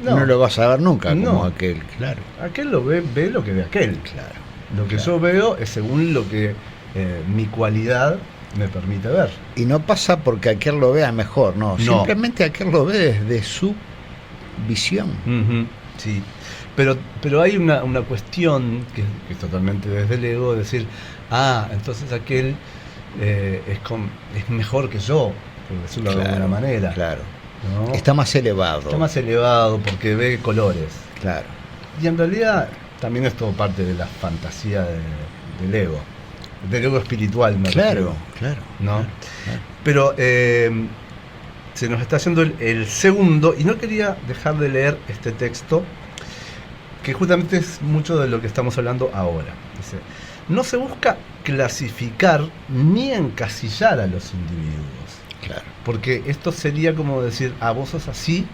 No lo vas a ver nunca como aquel, claro. Aquel lo ve lo que ve aquel. Claro. Lo que yo veo es según lo que mi cualidad me permite ver. Y no pasa porque aquel lo vea mejor, no. Simplemente aquel lo ve desde su visión. Sí. Pero hay una cuestión que es totalmente desde el ego, decir, entonces aquel es mejor que yo, por decirlo de alguna manera. Claro. ¿No? Está más elevado. Está más elevado porque ve colores. Claro. Y en realidad también es todo parte de la fantasía del ego. Del ego espiritual, me refiero. Claro. ¿No? Claro. Pero se nos está haciendo el segundo, y no quería dejar de leer este texto, que justamente es mucho de lo que estamos hablando ahora. Dice, no se busca clasificar ni encasillar a los individuos. Claro. Porque esto sería como decir, vos sos así,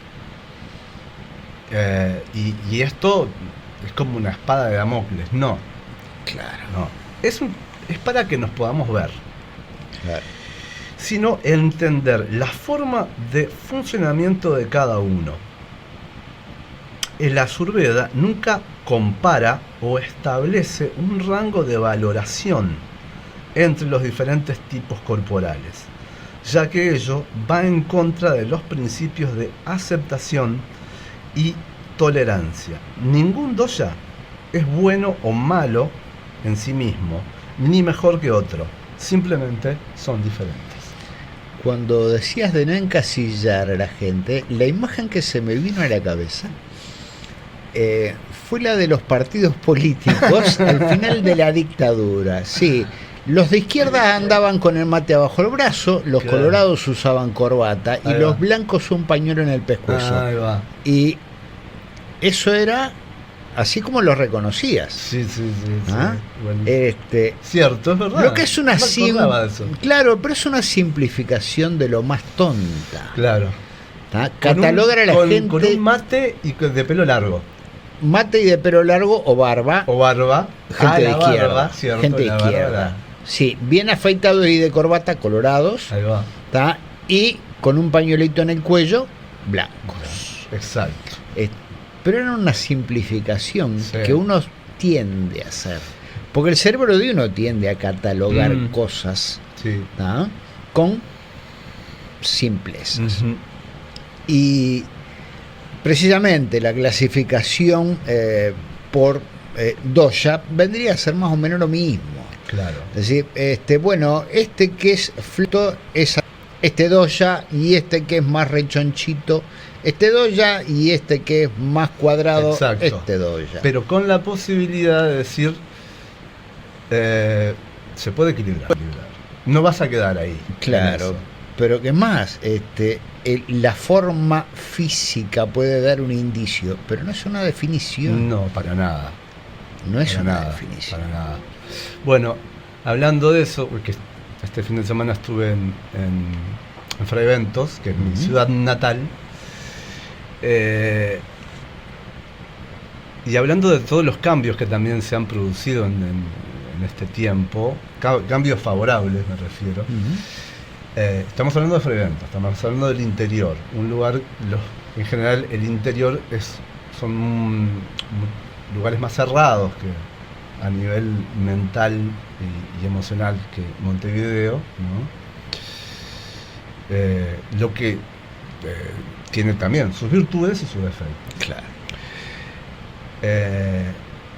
y esto es como una espada de Damocles. No. Claro. No. Es para que nos podamos ver. Claro. Sino entender la forma de funcionamiento de cada uno. El Ayurveda nunca compara o establece un rango de valoración entre los diferentes tipos corporales, ya que ello va en contra de los principios de aceptación y tolerancia. Ningún dosha es bueno o malo en sí mismo, ni mejor que otro, simplemente son diferentes. cuando decías de no encasillar a la gente, la imagen que se me vino a la cabeza fue la de los partidos políticos al final de la dictadura. Sí, los de izquierda andaban con el mate abajo el brazo, los Claro. colorados usaban corbata y Ahí los va. blancos un pañuelo en el pescuezo. Ahí va. Y eso era así como lo reconocías. Sí. ¿Ah? Bueno. Cierto, es verdad. Lo que es una No me acordaba de eso. claro, pero es una simplificación de lo más tonta. Claro. ¿Tá? Catalogar a la gente Con un mate y de pelo largo. mate y de pelo largo o barba, O barba. gente de la izquierda, barba, cierto, gente de la izquierda. barba. Sí, bien afeitados y de corbata colorados, Ahí va. ¿tá? Y con un pañuelito en el cuello, blancos. Exacto. Pero era una simplificación Sí. que uno tiende a hacer. Porque el cerebro de uno tiende a catalogar cosas, Sí. ¿tá? Con simplezas. Ujú. Y precisamente la clasificación por doya vendría a ser más o menos lo mismo. Claro. Es decir, bueno, que es fluto es doya, y que es más rechonchito, doya, y que es más cuadrado, Exacto. doya. Pero con la posibilidad de decir, se puede equilibrar. No vas a quedar ahí. Claro, en eso. pero que más, la forma física puede dar un indicio, pero no es una definición. No, para nada. No es Para una nada, definición. para nada. Bueno, hablando de eso, porque este fin de semana estuve en Fray Bentos, que es mi ciudad natal, y hablando de todos los cambios que también se han producido en este tiempo, cambios favorables me refiero, estamos hablando de Fray Bentos, estamos hablando del interior, un lugar, en general el interior son lugares más cerrados que a nivel mental y emocional que Montevideo, ¿no? Lo que tiene también sus virtudes y sus defectos. Claro.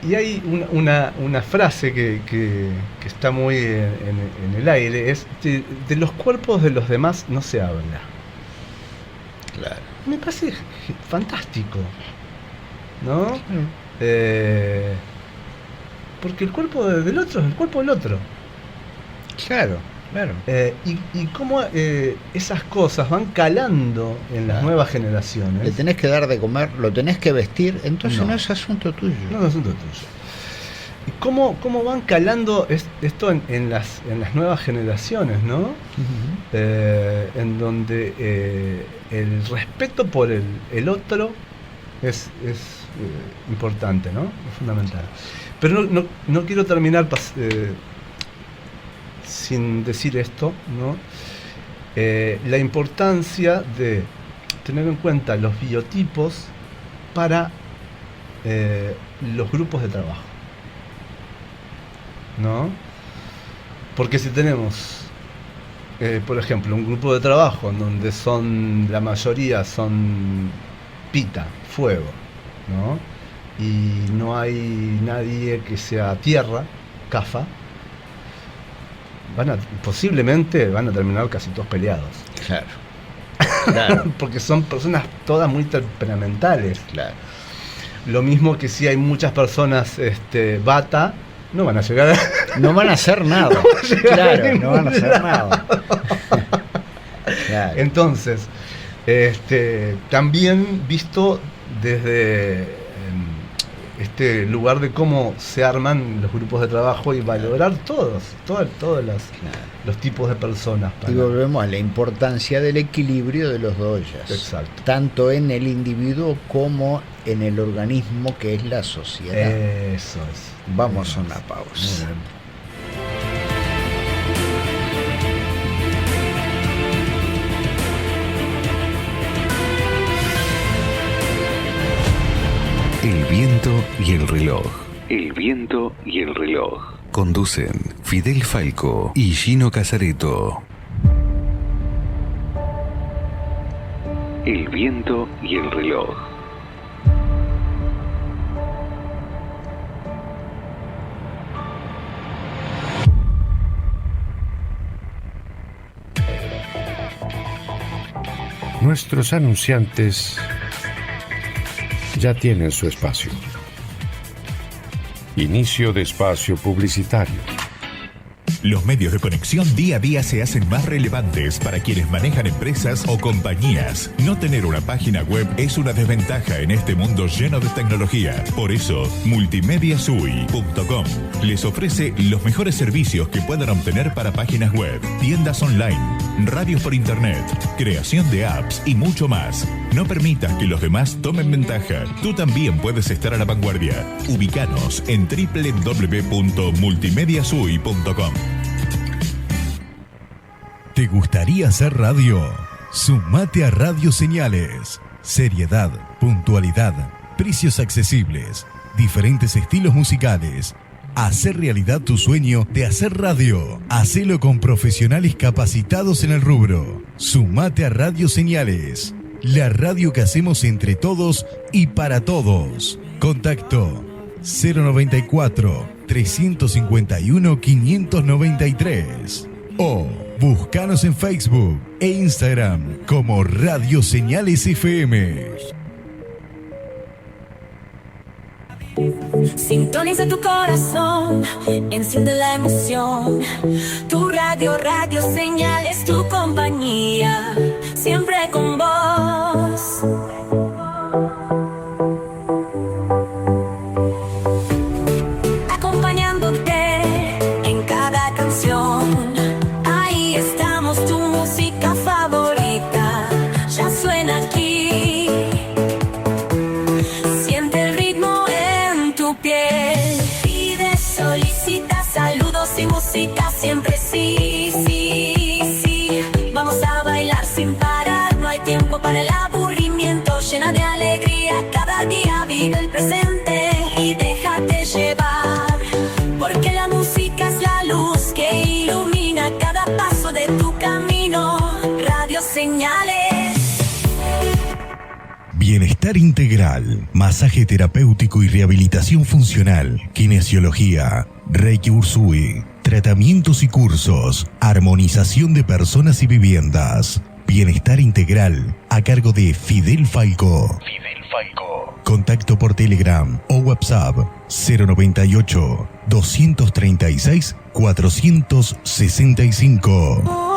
Y hay una frase que está muy en el aire, es de los cuerpos de los demás no se habla. Claro. Me parece fantástico, ¿no? Porque el cuerpo del otro es el cuerpo del otro. Claro, claro. Y cómo esas cosas van calando en las Claro. nuevas Le generaciones. tenés que dar de comer, lo tenés que vestir, entonces no, No. es asunto tuyo. No es asunto tuyo. ¿Y cómo van calando esto en las nuevas generaciones, ¿no? Ujú. En donde el respeto por el otro es importante, ¿no? Es fundamental. Pero no quiero terminar sin decir esto, ¿no? La importancia de tener en cuenta los biotipos para los grupos de trabajo, ¿no? Porque si tenemos, por ejemplo, un grupo de trabajo en donde la mayoría son pita, fuego, ¿no? Y no hay nadie que sea tierra, cafa, posiblemente van a terminar casi todos peleados. Claro. Claro, Porque son personas todas muy temperamentales. claro. Lo mismo que si hay muchas personas bata, no van a llegar a... No van a hacer nada. Claro, no van a hacer nada. Claro. Entonces, también visto desde este lugar de cómo se arman los grupos de trabajo y valorar todos los tipos de personas. Y volvemos a la importancia del equilibrio de los doyas. Exacto. Tanto en el individuo como en el organismo que es la sociedad. Eso es. Vamos a una Muy pausa. bien. El viento y el reloj. El viento y el reloj. Conducen Fidel Falco y Gino Casareto. El viento y el reloj. Nuestros anunciantes ya tienen su espacio. Inicio de espacio publicitario. Los medios de conexión día a día se hacen más relevantes para quienes manejan empresas o compañías. No tener una página web es una desventaja en este mundo lleno de tecnología. Por eso, multimediasui.com les ofrece los mejores servicios que puedan obtener para páginas web, tiendas online, radios por internet, creación de apps y mucho más. No permitas que los demás tomen ventaja. Tú también puedes estar a la vanguardia. Ubícanos en www.multimediasui.com. ¿Te gustaría hacer radio? Sumate a Radio Señales. Seriedad, puntualidad, precios accesibles, diferentes estilos musicales. Hacer realidad tu sueño de hacer radio. Hacelo con profesionales capacitados en el rubro. Sumate a Radio Señales, la radio que hacemos entre todos y para todos. Contacto 094 351 593 o búscanos en Facebook e Instagram como Radio Señales FM. Sintoniza tu corazón, enciende la emoción. Tu radio, Radio Señales, tu compañía, siempre con vos. Acompañándote en cada canción. Ahí estamos, tu música favorita ya suena aquí. Siente el ritmo en tu piel. Pide, solicita saludos y música siempre sí, sí, sí. Vamos a bailar sin parar, no hay tiempo para el aburrimiento. Llena de alegría, cada día vive el presente y déjate llevar. Porque la música es la luz que ilumina cada paso de tu camino. Radio Señales. Bienestar integral, masaje terapéutico y rehabilitación funcional, kinesiología, Reiki Usui, tratamientos y cursos, armonización de personas y viviendas. Bienestar integral a cargo de Fidel Falco. Contacto por Telegram o WhatsApp 098 236 465.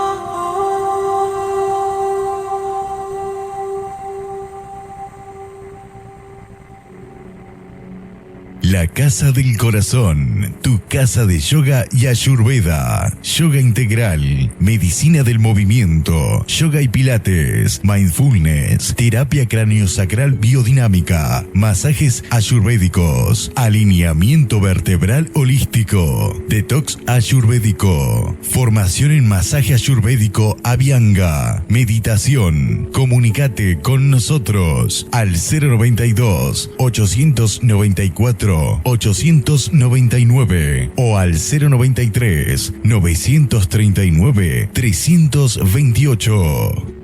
La Casa del Corazón, tu casa de yoga y ayurveda, yoga integral, medicina del movimiento, yoga y pilates, mindfulness, terapia craniosacral biodinámica, masajes ayurvédicos, alineamiento vertebral holístico, detox ayurvédico, formación en masaje ayurvédico Abhyanga, meditación. Comunicate con nosotros al 092 894 899 o al 093 939 328.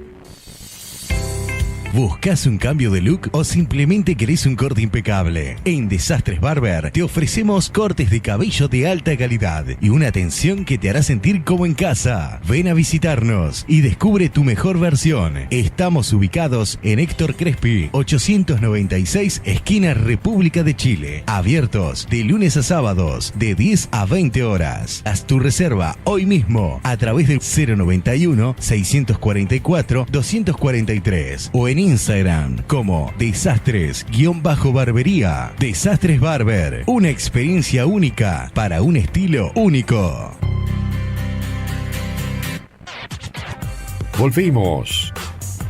¿Buscas un cambio de look o simplemente querés un corte impecable? En Desastres Barber te ofrecemos cortes de cabello de alta calidad y una atención que te hará sentir como en casa. Ven a visitarnos y descubre tu mejor versión. Estamos ubicados en Héctor Crespi, 896, esquina República de Chile. Abiertos de lunes a sábados, de 10 a 20 horas. Haz tu reserva hoy mismo a través del 091 644 243 o en Instagram como Desastres_barbería. Desastres Barber, una experiencia única para un estilo único. Volvimos.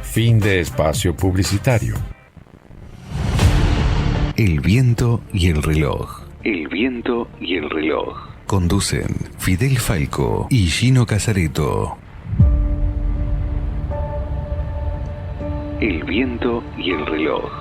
Fin de espacio publicitario. El viento y el reloj. El viento y el reloj. Conducen Fidel Falco y Gino Casareto. El viento y el reloj.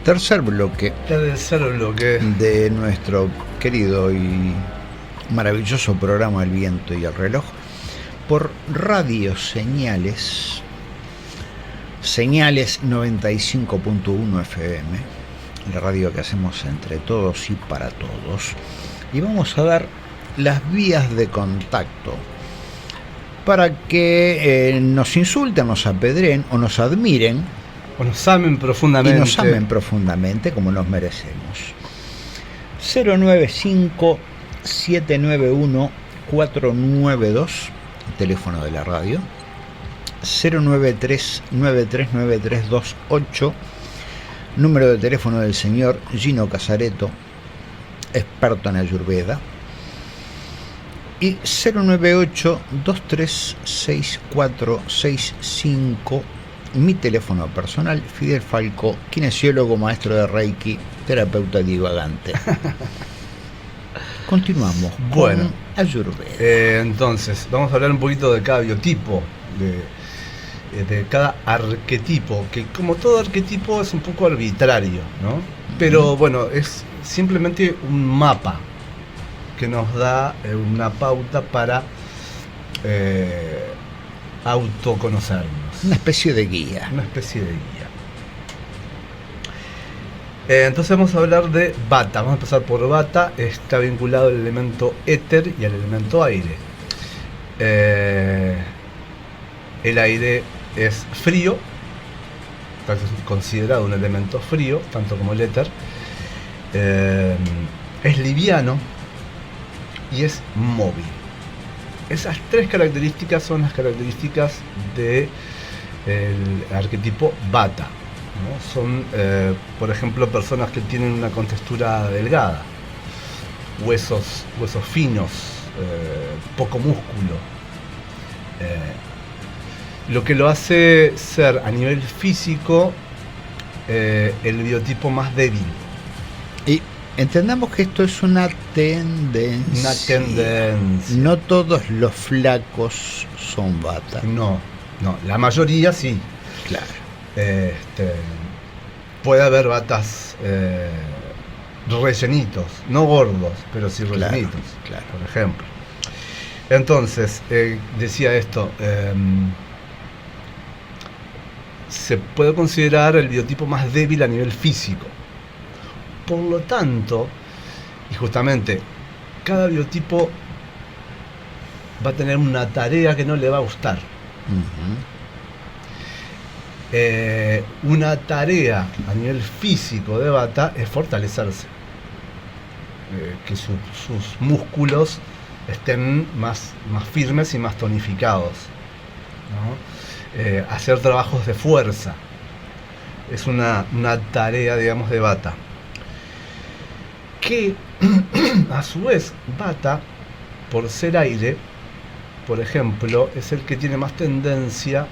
Tercer bloque Tercer bloque. de nuestro querido y maravilloso programa El Viento y el Reloj por Radio Señales 95.1 FM, la radio que hacemos entre todos y para todos. Y vamos a dar las vías de contacto para que nos insulten, nos apedreen o nos admiren O nos amen profundamente. y nos amen profundamente como nos merecemos. 095-791-492, teléfono de la radio. 093-939328, número de teléfono del señor Gino Casareto, experto en Ayurveda. Y 098-236465, mi teléfono personal, Fidel Falco, kinesiólogo, maestro de Reiki, terapeuta divagante. Continuamos Bueno. con Ayurveda. Entonces, vamos a hablar un poquito de cada biotipo, de cada arquetipo, que como todo arquetipo es un poco arbitrario, ¿no? Pero bueno, es simplemente un mapa que nos da una pauta para autoconocernos. Una especie de guía. Una especie de guía. Entonces vamos a hablar de Vata. Vamos a empezar por Vata. Está vinculado al elemento éter y al elemento aire. El aire es frío, es considerado un elemento frío, tanto como el éter. Es liviano y es móvil. Esas tres características son las características del arquetipo Vata, ¿no? Son, por ejemplo, personas que tienen una contextura delgada, huesos finos, poco músculo. Lo que lo hace ser a nivel físico el biotipo más débil. Y entendamos que esto es una tendencia. Una tendencia. No todos los flacos son Vata. No, la mayoría sí. Claro. Puede haber batas rellenitos, no gordos, pero sí rellenitos, claro. por ejemplo. Entonces, decía esto, se puede considerar el biotipo más débil a nivel físico. Por lo tanto, y justamente, cada biotipo va a tener una tarea que no le va a gustar. Una tarea a nivel físico de Vata es fortalecerse, que sus músculos estén más firmes y más tonificados, ¿no? Hacer trabajos de fuerza es una tarea, digamos, de Vata, que a su vez Vata, por ser aire, por ejemplo, es el que tiene más tendencia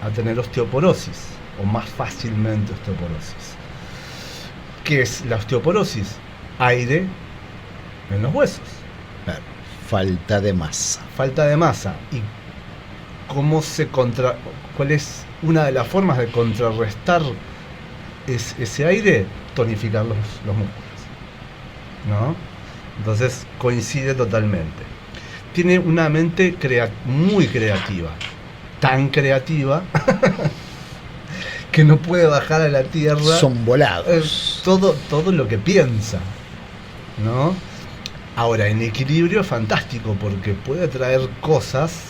a tener osteoporosis, o más fácilmente osteoporosis. ¿Qué es la osteoporosis? Aire en los huesos. Claro. Falta de masa. Falta de masa. ¿Y cuál es una de las formas de contrarrestar ese aire? Tonificar los músculos, ¿no? Entonces coincide totalmente. Tiene una mente muy creativa. Tan creativa que no puede bajar a la tierra. Son volados. Todo lo que piensa, ¿no? Ahora, en equilibrio es fantástico porque puede traer cosas,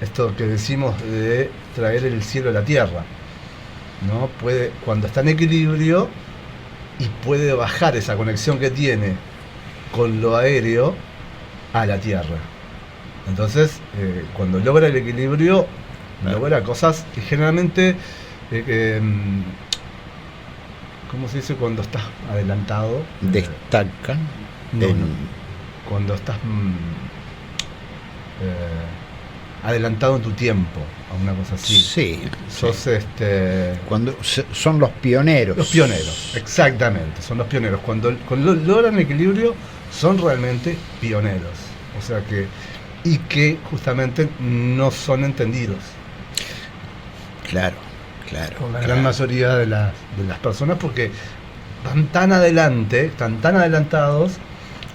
esto que decimos de traer el cielo a la tierra, ¿no? Puede, cuando está en equilibrio, y puede bajar esa conexión que tiene con lo aéreo a la tierra. Entonces, cuando logra el equilibrio, logra cosas que generalmente, ¿cómo se dice? Cuando estás adelantado. Destacan. Cuando estás adelantado en tu tiempo, a una cosa así. Sí. Sos cuando son los pioneros. Los pioneros, exactamente, son los pioneros. Cuando logran equilibrio, son realmente pioneros. O sea que justamente no son entendidos. Claro. Por la gran mayoría de las personas, porque van tan adelante, están tan adelantados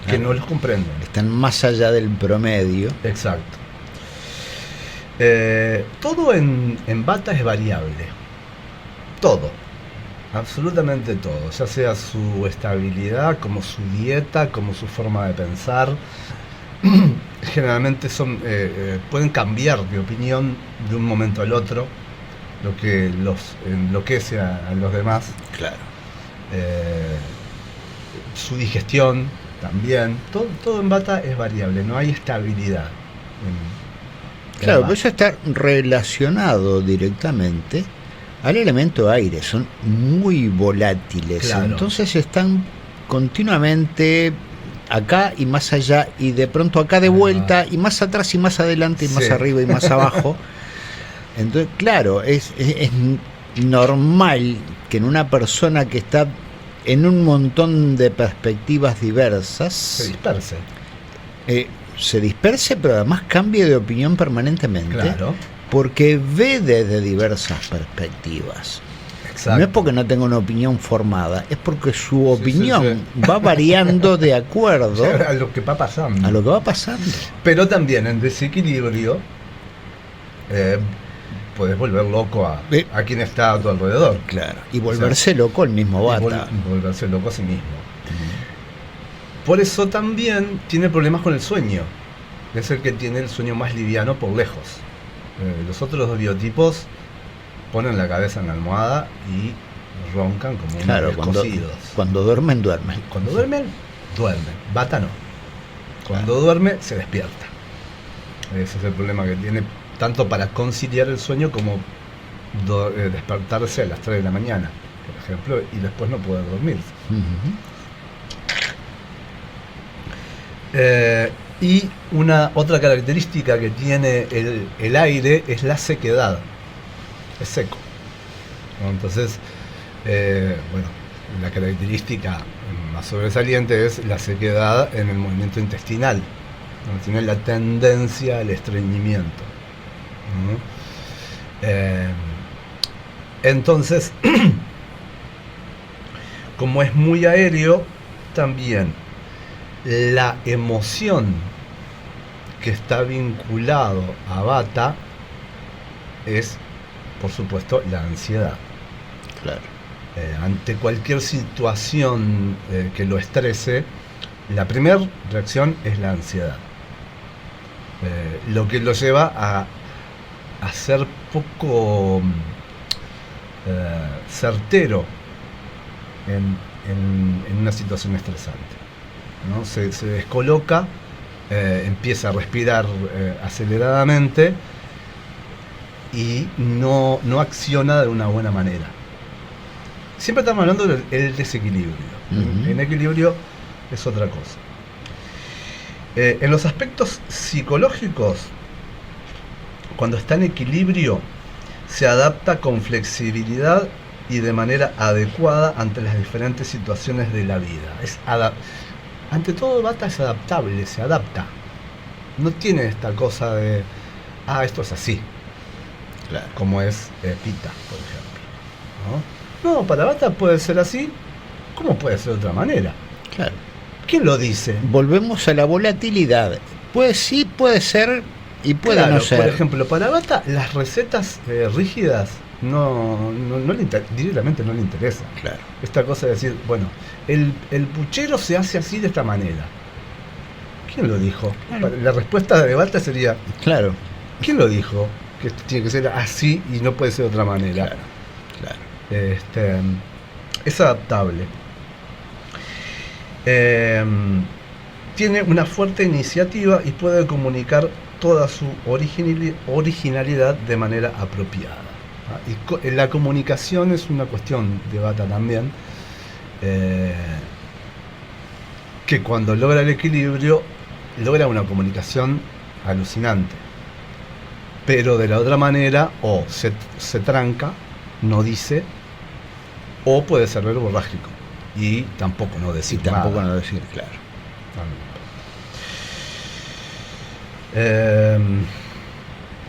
que no los comprenden. Están más allá del promedio. Exacto. Todo en Bata es variable. Todo. Absolutamente todo. Ya sea su estabilidad, como su dieta, como su forma de pensar. Generalmente pueden cambiar de opinión de un momento al otro, lo que los enloquece a los demás. Claro. Su digestión también. Todo en Bata es variable, no hay estabilidad. Claro, pero eso está relacionado directamente al elemento aire, son muy volátiles, Claro. entonces están continuamente acá y más allá, y de pronto acá de vuelta, y más atrás y más adelante, y más Sí. arriba y más abajo. Entonces, claro, es normal que en una persona que está en un montón de perspectivas diversas Se disperse. se disperse, pero además cambie de opinión permanentemente, Claro. porque ve desde diversas perspectivas. Exacto. No es porque no tenga una opinión formada, es porque su opinión sí. va variando de acuerdo A lo que va pasando. a lo que va pasando. Pero también en desequilibrio puedes volver loco a quien está a tu alrededor. Claro. Y volverse loco el mismo Y Bata. volverse loco a sí mismo. Por eso también tiene problemas con el sueño. Es el que tiene el sueño más liviano por lejos. Los otros dos biotipos ponen la cabeza en la almohada y roncan como unos Claro, descosidos. cuando duermen, duermen. Cuando duermen, duermen. Bata no. Cuando duerme, se despierta. Ese es el problema que tiene, tanto para conciliar el sueño como despertarse a las 3 de la mañana, por ejemplo, y después no poder dormir. Ujú. Y otra característica que tiene el aire es la sequedad. Es seco, ¿no? Entonces, bueno, la característica más sobresaliente es la sequedad en el movimiento intestinal, ¿no? Tiene la tendencia al estreñimiento, ¿no? Entonces, como es muy aéreo, también la emoción que está vinculado a Bata es, por supuesto, la ansiedad. Claro. Ante cualquier situación que lo estrese, la primera reacción es la ansiedad. Lo que lo lleva a ser poco certero en una situación estresante, ¿no? Se descoloca, empieza a respirar aceleradamente y no acciona de una buena manera. Siempre estamos hablando del desequilibrio. Uh-huh. En equilibrio es otra cosa. En los aspectos psicológicos, cuando está en equilibrio, se adapta con flexibilidad y de manera adecuada ante las diferentes situaciones de la vida. Ante todo, Bata es adaptable, se adapta. No tiene esta cosa de, esto es así, Claro. como es Pita, por ejemplo, ¿no? No, para Bata puede ser así, ¿cómo puede ser de otra manera? Claro. ¿Quién lo dice? Volvemos a la volatilidad. Pues sí, puede ser y puede Claro, no ser. por ejemplo, para Bata las recetas rígidas directamente no le interesan. Claro. Esta cosa de decir, bueno, el puchero se hace así de esta manera. ¿Quién lo dijo? Claro. La respuesta de Bata sería, Claro. ¿quién lo dijo? Que esto tiene que ser así y no puede ser de otra manera. Claro. Claro. Es adaptable. Tiene una fuerte iniciativa y puede comunicar toda su originalidad de manera apropiada. Y la comunicación es una cuestión de Bata también, que cuando logra el equilibrio, logra una comunicación alucinante. Pero de la otra manera, o se tranca, no dice, o puede ser verborrágico y tampoco no decir Y tampoco nada. no decir, claro.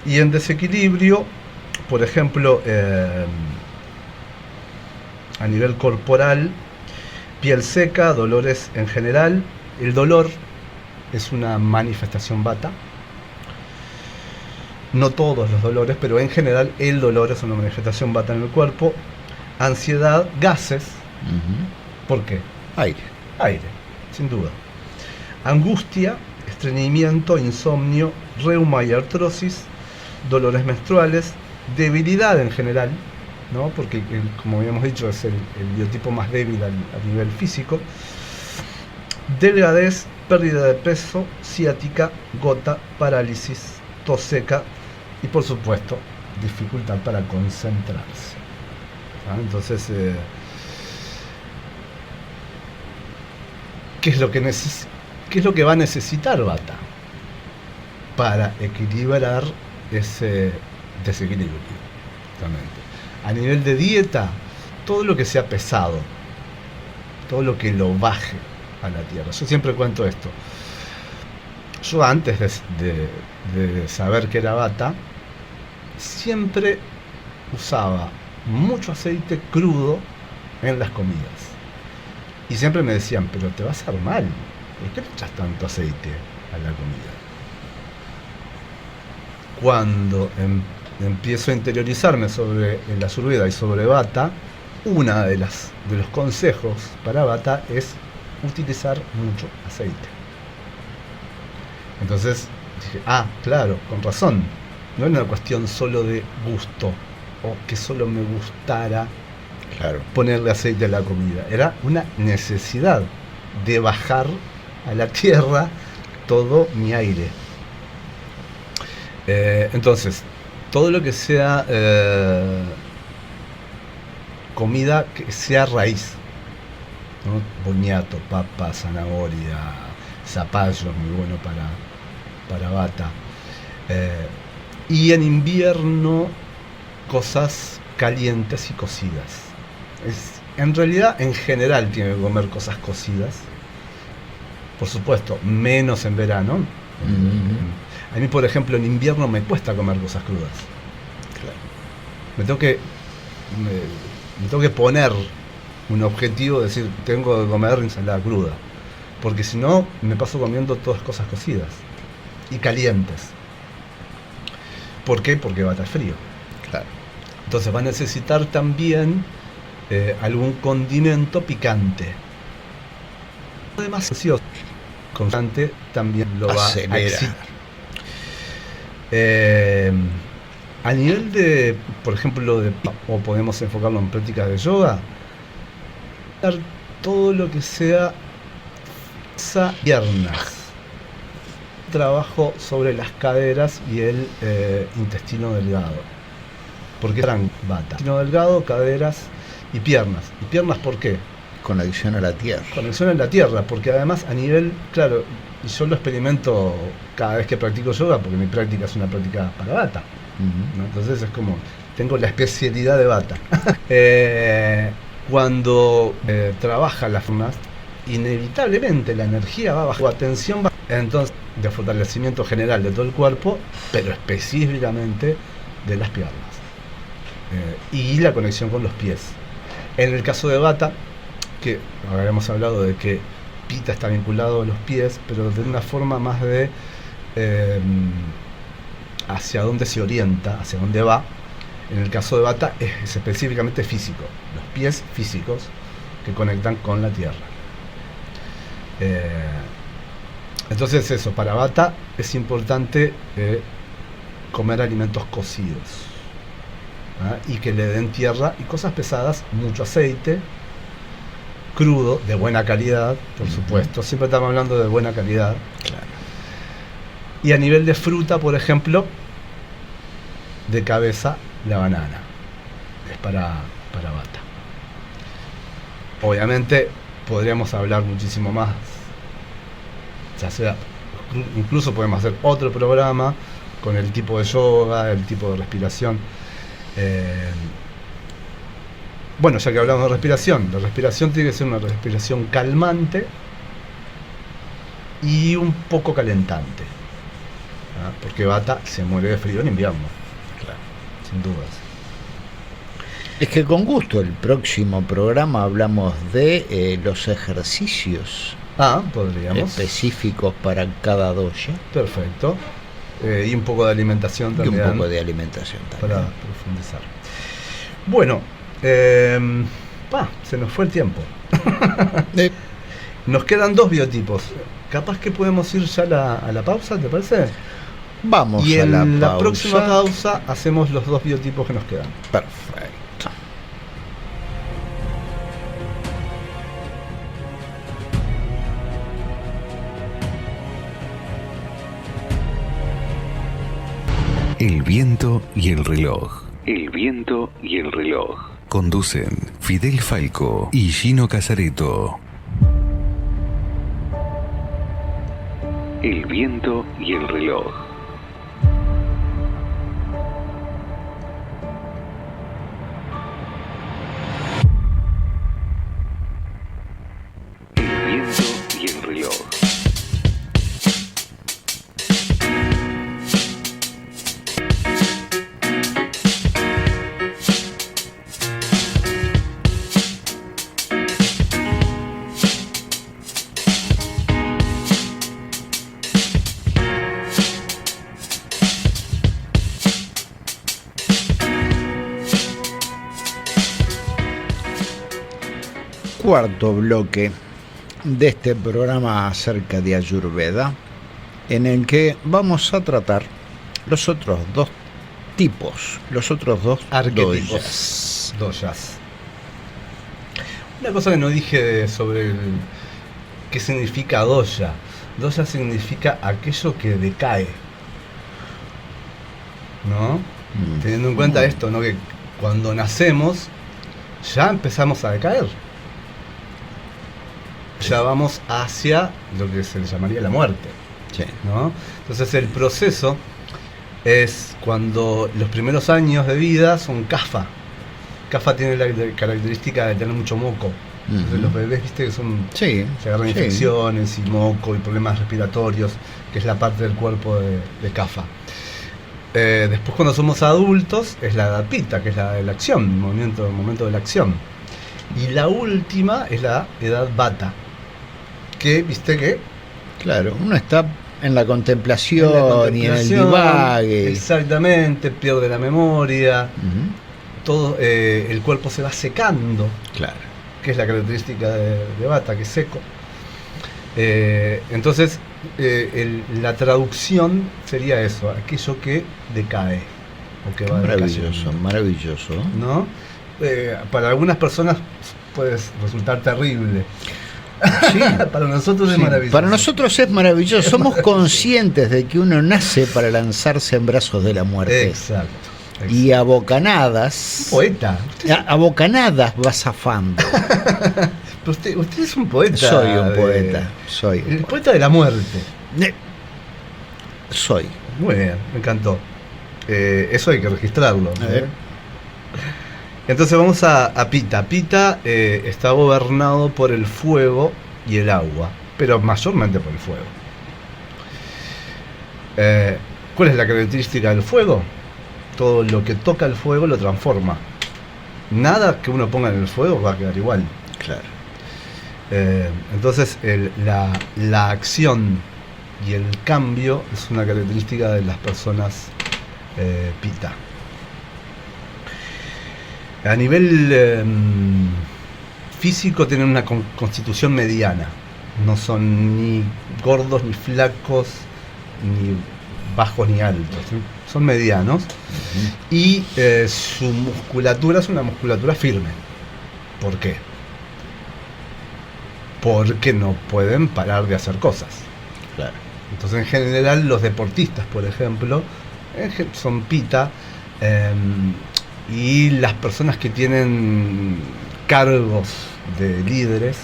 Y en desequilibrio, por ejemplo, a nivel corporal, piel seca, dolores en general. El dolor es una manifestación vata. No todos los dolores, pero en general el dolor es una manifestación vata en el cuerpo. Ansiedad, gases. ¿Por qué? Aire, sin duda. Angustia, estreñimiento, insomnio, reuma y artrosis, dolores menstruales, debilidad en general, ¿no? Porque como habíamos dicho es el biotipo más débil a nivel físico. Delgadez, pérdida de peso, ciática, gota, parálisis, tos seca y por supuesto dificultad para concentrarse. Entonces, ¿qué es lo que va a necesitar Vata para equilibrar ese desequilibrio? Justamente. A nivel de dieta, todo lo que sea pesado, todo lo que lo baje a la tierra. Yo siempre cuento esto. Yo antes de saber que era Vata, siempre usaba mucho aceite crudo en las comidas. Y siempre me decían, pero te va a hacer mal. ¿Por qué le echas tanto aceite a la comida? Cuando empiezo a interiorizarme sobre la Ayurveda y sobre Vata, uno de los consejos para Vata es utilizar mucho aceite. Entonces dije, claro, con razón. No era una cuestión solo de gusto o que solo me gustara ponerle aceite a la comida. Era una necesidad de bajar a la tierra todo mi aire. Entonces, todo lo que sea comida que sea raíz, ¿no? Boniato, papa, zanahoria, zapallo, muy bueno para Vata. Y en invierno, cosas calientes y cocidas. En realidad, en general, tiene que comer cosas cocidas. Por supuesto, menos en verano. A mí, por ejemplo, en invierno me cuesta comer cosas crudas. Claro. Me tengo que poner un objetivo de decir, tengo que comer ensalada cruda. Porque si no, me paso comiendo todas cosas cocidas y calientes. ¿Por qué? Porque va a estar frío. Claro. Entonces va a necesitar también algún condimento picante. Además, constante también lo va a excitar. A nivel de, por ejemplo, o podemos enfocarlo en prácticas de yoga, todo lo que sea piernas, trabajo sobre las caderas y el intestino delgado, porque eran Vata, intestino delgado, caderas y piernas. ¿Y piernas por qué? Conexión a la tierra. Conexión a la tierra, porque además a nivel, claro, y yo lo experimento cada vez que practico yoga, porque mi práctica es una práctica para Vata, ¿no? Entonces es como, tengo la especialidad de Vata. Cuando trabaja las formas, inevitablemente la energía va bajo, la tensión va, entonces de fortalecimiento general de todo el cuerpo, pero específicamente de las piernas, y la conexión con los pies. En el caso de Vata, que habíamos hablado de que Pitta está vinculado a los pies, pero de una forma más de hacia dónde se orienta, hacia dónde va. En el caso de Vata es específicamente físico, los pies físicos que conectan con la tierra. Entonces eso, para Vata es importante comer alimentos cocidos, y que le den tierra y cosas pesadas, mucho aceite, crudo, de buena calidad, por supuesto, siempre estamos hablando de buena calidad. Claro. Y a nivel de fruta, por ejemplo, de cabeza, la banana es para Vata. Obviamente podríamos hablar muchísimo más, ya sea, incluso podemos hacer otro programa con el tipo de yoga, el tipo de respiración. Bueno, ya que hablamos de respiración, la respiración tiene que ser una respiración calmante y un poco calentante, porque Vata se muere de frío en invierno, claro, sin dudas. Es que con gusto el próximo programa hablamos de los ejercicios Podríamos. específicos para cada dosha. Perfecto. Y un poco de alimentación Y también. un poco de alimentación también. Para profundizar. Bueno, se nos fue el tiempo. Nos quedan 2 biotipos. Capaz que podemos ir ya a la pausa, ¿te parece? Vamos Y a la en la pausa. próxima pausa hacemos los 2 biotipos que nos quedan. Perfecto. El viento y el reloj. El viento y el reloj. Conducen Fidel Falco y Gino Casareto. El viento y el reloj. El viento y el reloj. Cuarto bloque de este programa acerca de Ayurveda, en el que vamos a tratar los otros 2 tipos, los otros 2 Arquetipos. Doshas. Una cosa que no dije sobre qué significa dosha. Dosha significa aquello que decae. ¿No? Teniendo en cuenta esto, ¿no? Que cuando nacemos ya empezamos a decaer. Ya vamos hacia lo que se le llamaría la muerte. Sí. ¿No? Entonces el proceso es cuando los primeros años de vida son kapha. Kapha tiene la característica de tener mucho moco. Entonces los bebés, viste, que son, Sí, se agarran sí. infecciones y moco y problemas respiratorios, que es la parte del cuerpo de kapha. Después cuando somos adultos es la edad pita, que es la de la acción, el momento de la acción. Y la última es la edad vata, que viste que Claro, uno está en la contemplación y en el divague. Exactamente, pierde la memoria, Ujú. todo, el cuerpo se va secando, Claro. que es la característica de Vata, que es seco. Entonces, la traducción sería eso, aquello que decae o que va Maravilloso, decayendo, maravilloso. ¿no? Para algunas personas puede resultar terrible. Sí. Para nosotros es Sí, maravilloso. para nosotros es maravilloso. Somos conscientes de que uno nace para lanzarse en brazos de la muerte. Exacto. Y a bocanadas. Poeta. A bocanadas va zafando. Pero usted es un poeta. Soy un poeta. Soy. El poeta de la muerte. Soy. Muy bien, me encantó. Eso hay que registrarlo. A ver. Entonces vamos a Pita. Pita está gobernado por el fuego y el agua, pero mayormente por el fuego. ¿Cuál es la característica del fuego? Todo lo que toca el fuego lo transforma. Nada que uno ponga en el fuego va a quedar igual. Claro. Entonces la acción y el cambio es una característica de las personas Pita. A nivel físico tienen una constitución mediana. No son ni gordos ni flacos, ni bajos ni altos. Son medianos. Y su musculatura es una musculatura firme. ¿Por qué? Porque no pueden parar de hacer cosas. Claro. Entonces, en general, los deportistas, por ejemplo, son Pita. Y las personas que tienen cargos de líderes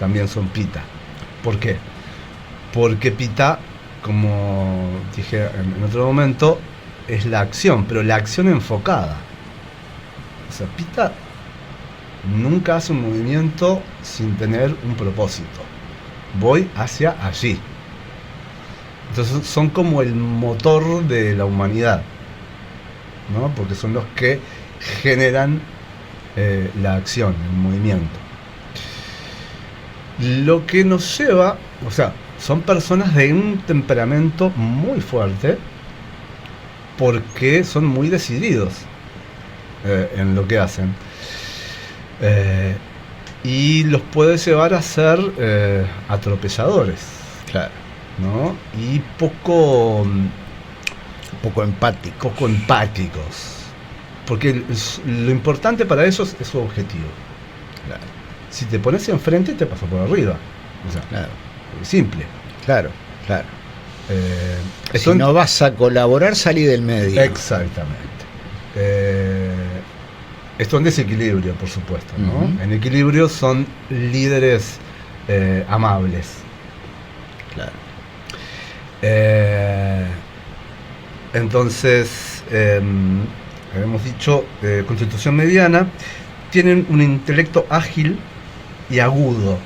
también son Pita. ¿Por qué? Porque Pita, como dije en otro momento, es la acción, pero la acción enfocada. O sea, Pita nunca hace un movimiento sin tener un propósito. Voy hacia allí. Entonces son como el motor de la humanidad, ¿no? Porque son los que generan la acción, el movimiento. Lo que nos lleva, o sea, son personas de un temperamento muy fuerte porque son muy decididos en lo que hacen. Y los puede llevar a ser atropelladores. Claro. ¿No? Y poco empático. Poco empáticos. Porque lo importante para ellos es su objetivo. Claro. Si te pones enfrente, te pasa por arriba. O sea, Claro. simple. Claro. Si Esto no vas a colaborar, salí del medio. Exactamente. Esto en desequilibrio, por supuesto, ¿no? Ujú. En equilibrio son líderes amables. Claro. Entonces, habíamos dicho, constitución mediana, tienen un intelecto ágil y agudo,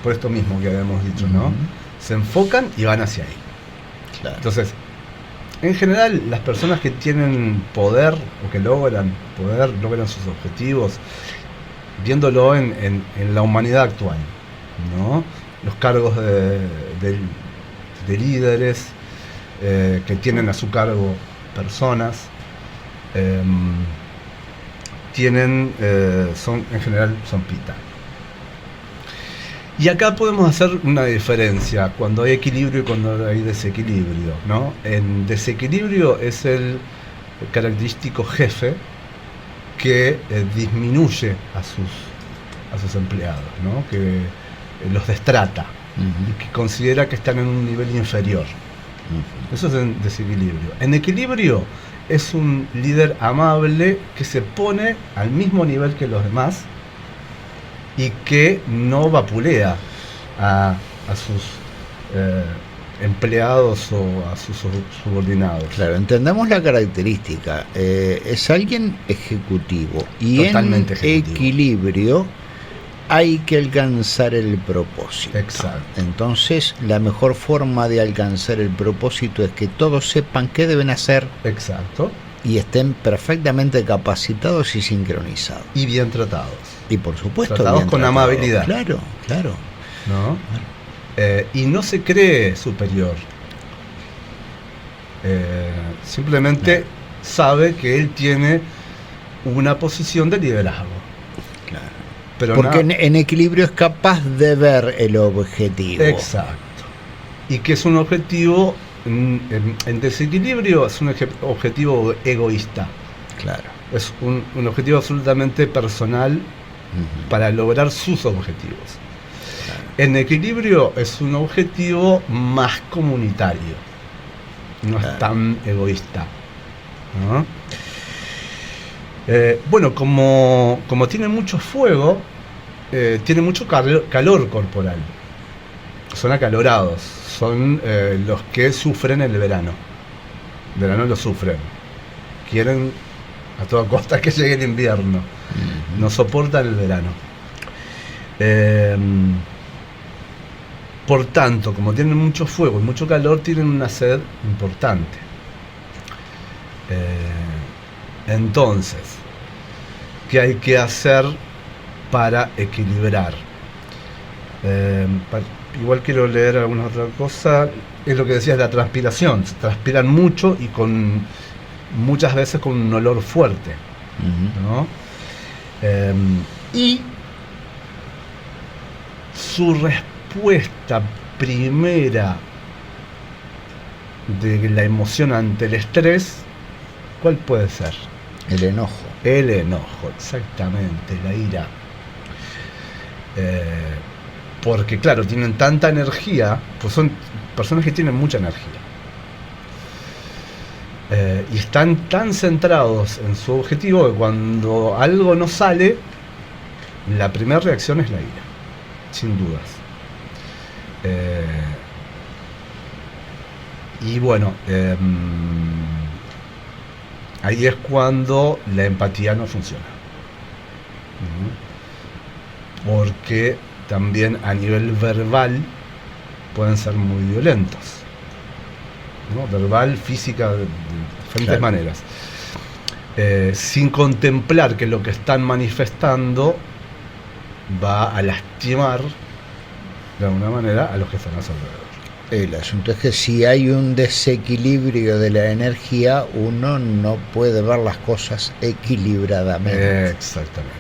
por esto mismo que habíamos dicho, ¿no? Ujú. Se enfocan y van hacia ahí. Claro. Entonces, en general, las personas que tienen poder o que logran poder, logran sus objetivos, viéndolo en la humanidad actual, ¿no? Los cargos de líderes que tienen a su cargo personas, en general son pita. Y acá podemos hacer una diferencia cuando hay equilibrio y cuando hay desequilibrio, ¿no? En desequilibrio es el característico jefe que disminuye a sus empleados, ¿no? Que los destrata y que considera que están en un nivel inferior. Eso es en desequilibrio. En equilibrio es un líder amable que se pone al mismo nivel que los demás y que no vapulea a sus empleados o a sus subordinados. Claro, entendamos la característica. Es alguien ejecutivo y Totalmente en ejecutivo. equilibrio hay que alcanzar el propósito. Exacto. Entonces, la mejor forma de alcanzar el propósito es que todos sepan qué deben hacer Exacto. y estén perfectamente capacitados y sincronizados. Y bien tratados, Y por supuesto, Tratados bien con tratados. amabilidad. Claro. ¿no? Y no se cree superior. Simplemente sabe que él tiene una posición de liderazgo. Claro. Pero Porque nada- en equilibrio es capaz de ver el objetivo. Exacto. Y que es un objetivo, en desequilibrio, es un objetivo egoísta. Claro. Es un objetivo absolutamente personal Ujú. para lograr sus objetivos. En equilibrio es un objetivo más comunitario. No Claro. es tan egoísta, ¿no? Bueno, como tiene mucho fuego, tiene mucho calor corporal. Son acalorados, son los que sufren el verano. El verano lo sufren. Quieren a toda costa que llegue el invierno. No soportan el verano. Por tanto, como tienen mucho fuego y mucho calor, tienen una sed importante. Entonces, ¿qué hay que hacer para equilibrar? Igual quiero leer alguna otra cosa. Es lo que decías, la transpiración. Se transpiran mucho y muchas veces con un olor fuerte, Ujú. ¿no? Y su respuesta primera de la emoción ante el estrés, ¿cuál puede ser? El enojo. El enojo, exactamente, la ira. Porque claro, tienen tanta energía, pues son personas que tienen mucha energía. Y están tan centrados en su objetivo que cuando algo no sale, la primera reacción es la ira, sin dudas. Y bueno, ahí es cuando la empatía no funciona. Porque también a nivel verbal pueden ser muy violentos, ¿no? Verbal, física, de diferentes Claro. maneras. sin contemplar que lo que están manifestando va a lastimar de alguna manera a los que están a su alrededor. El asunto es que si hay un desequilibrio de la energía, uno no puede ver las cosas equilibradamente. Exactamente.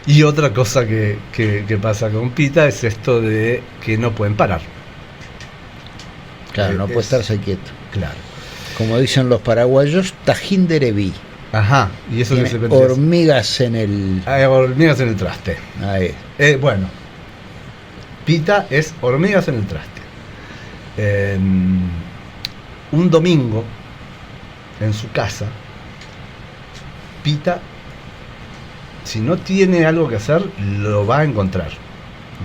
Y otra cosa que pasa con Pita es esto de que no pueden parar. Claro, no puede estarse quieto. Claro. Como dicen los paraguayos, tajín de Erebí. Ajá, y eso que Tiene se vendría a ser- hormigas en el... Hay hormigas en el traste. Ahí. Bueno, Pita es hormigas en el traste. Un domingo, en su casa, Pita, si no tiene algo que hacer, lo va a encontrar.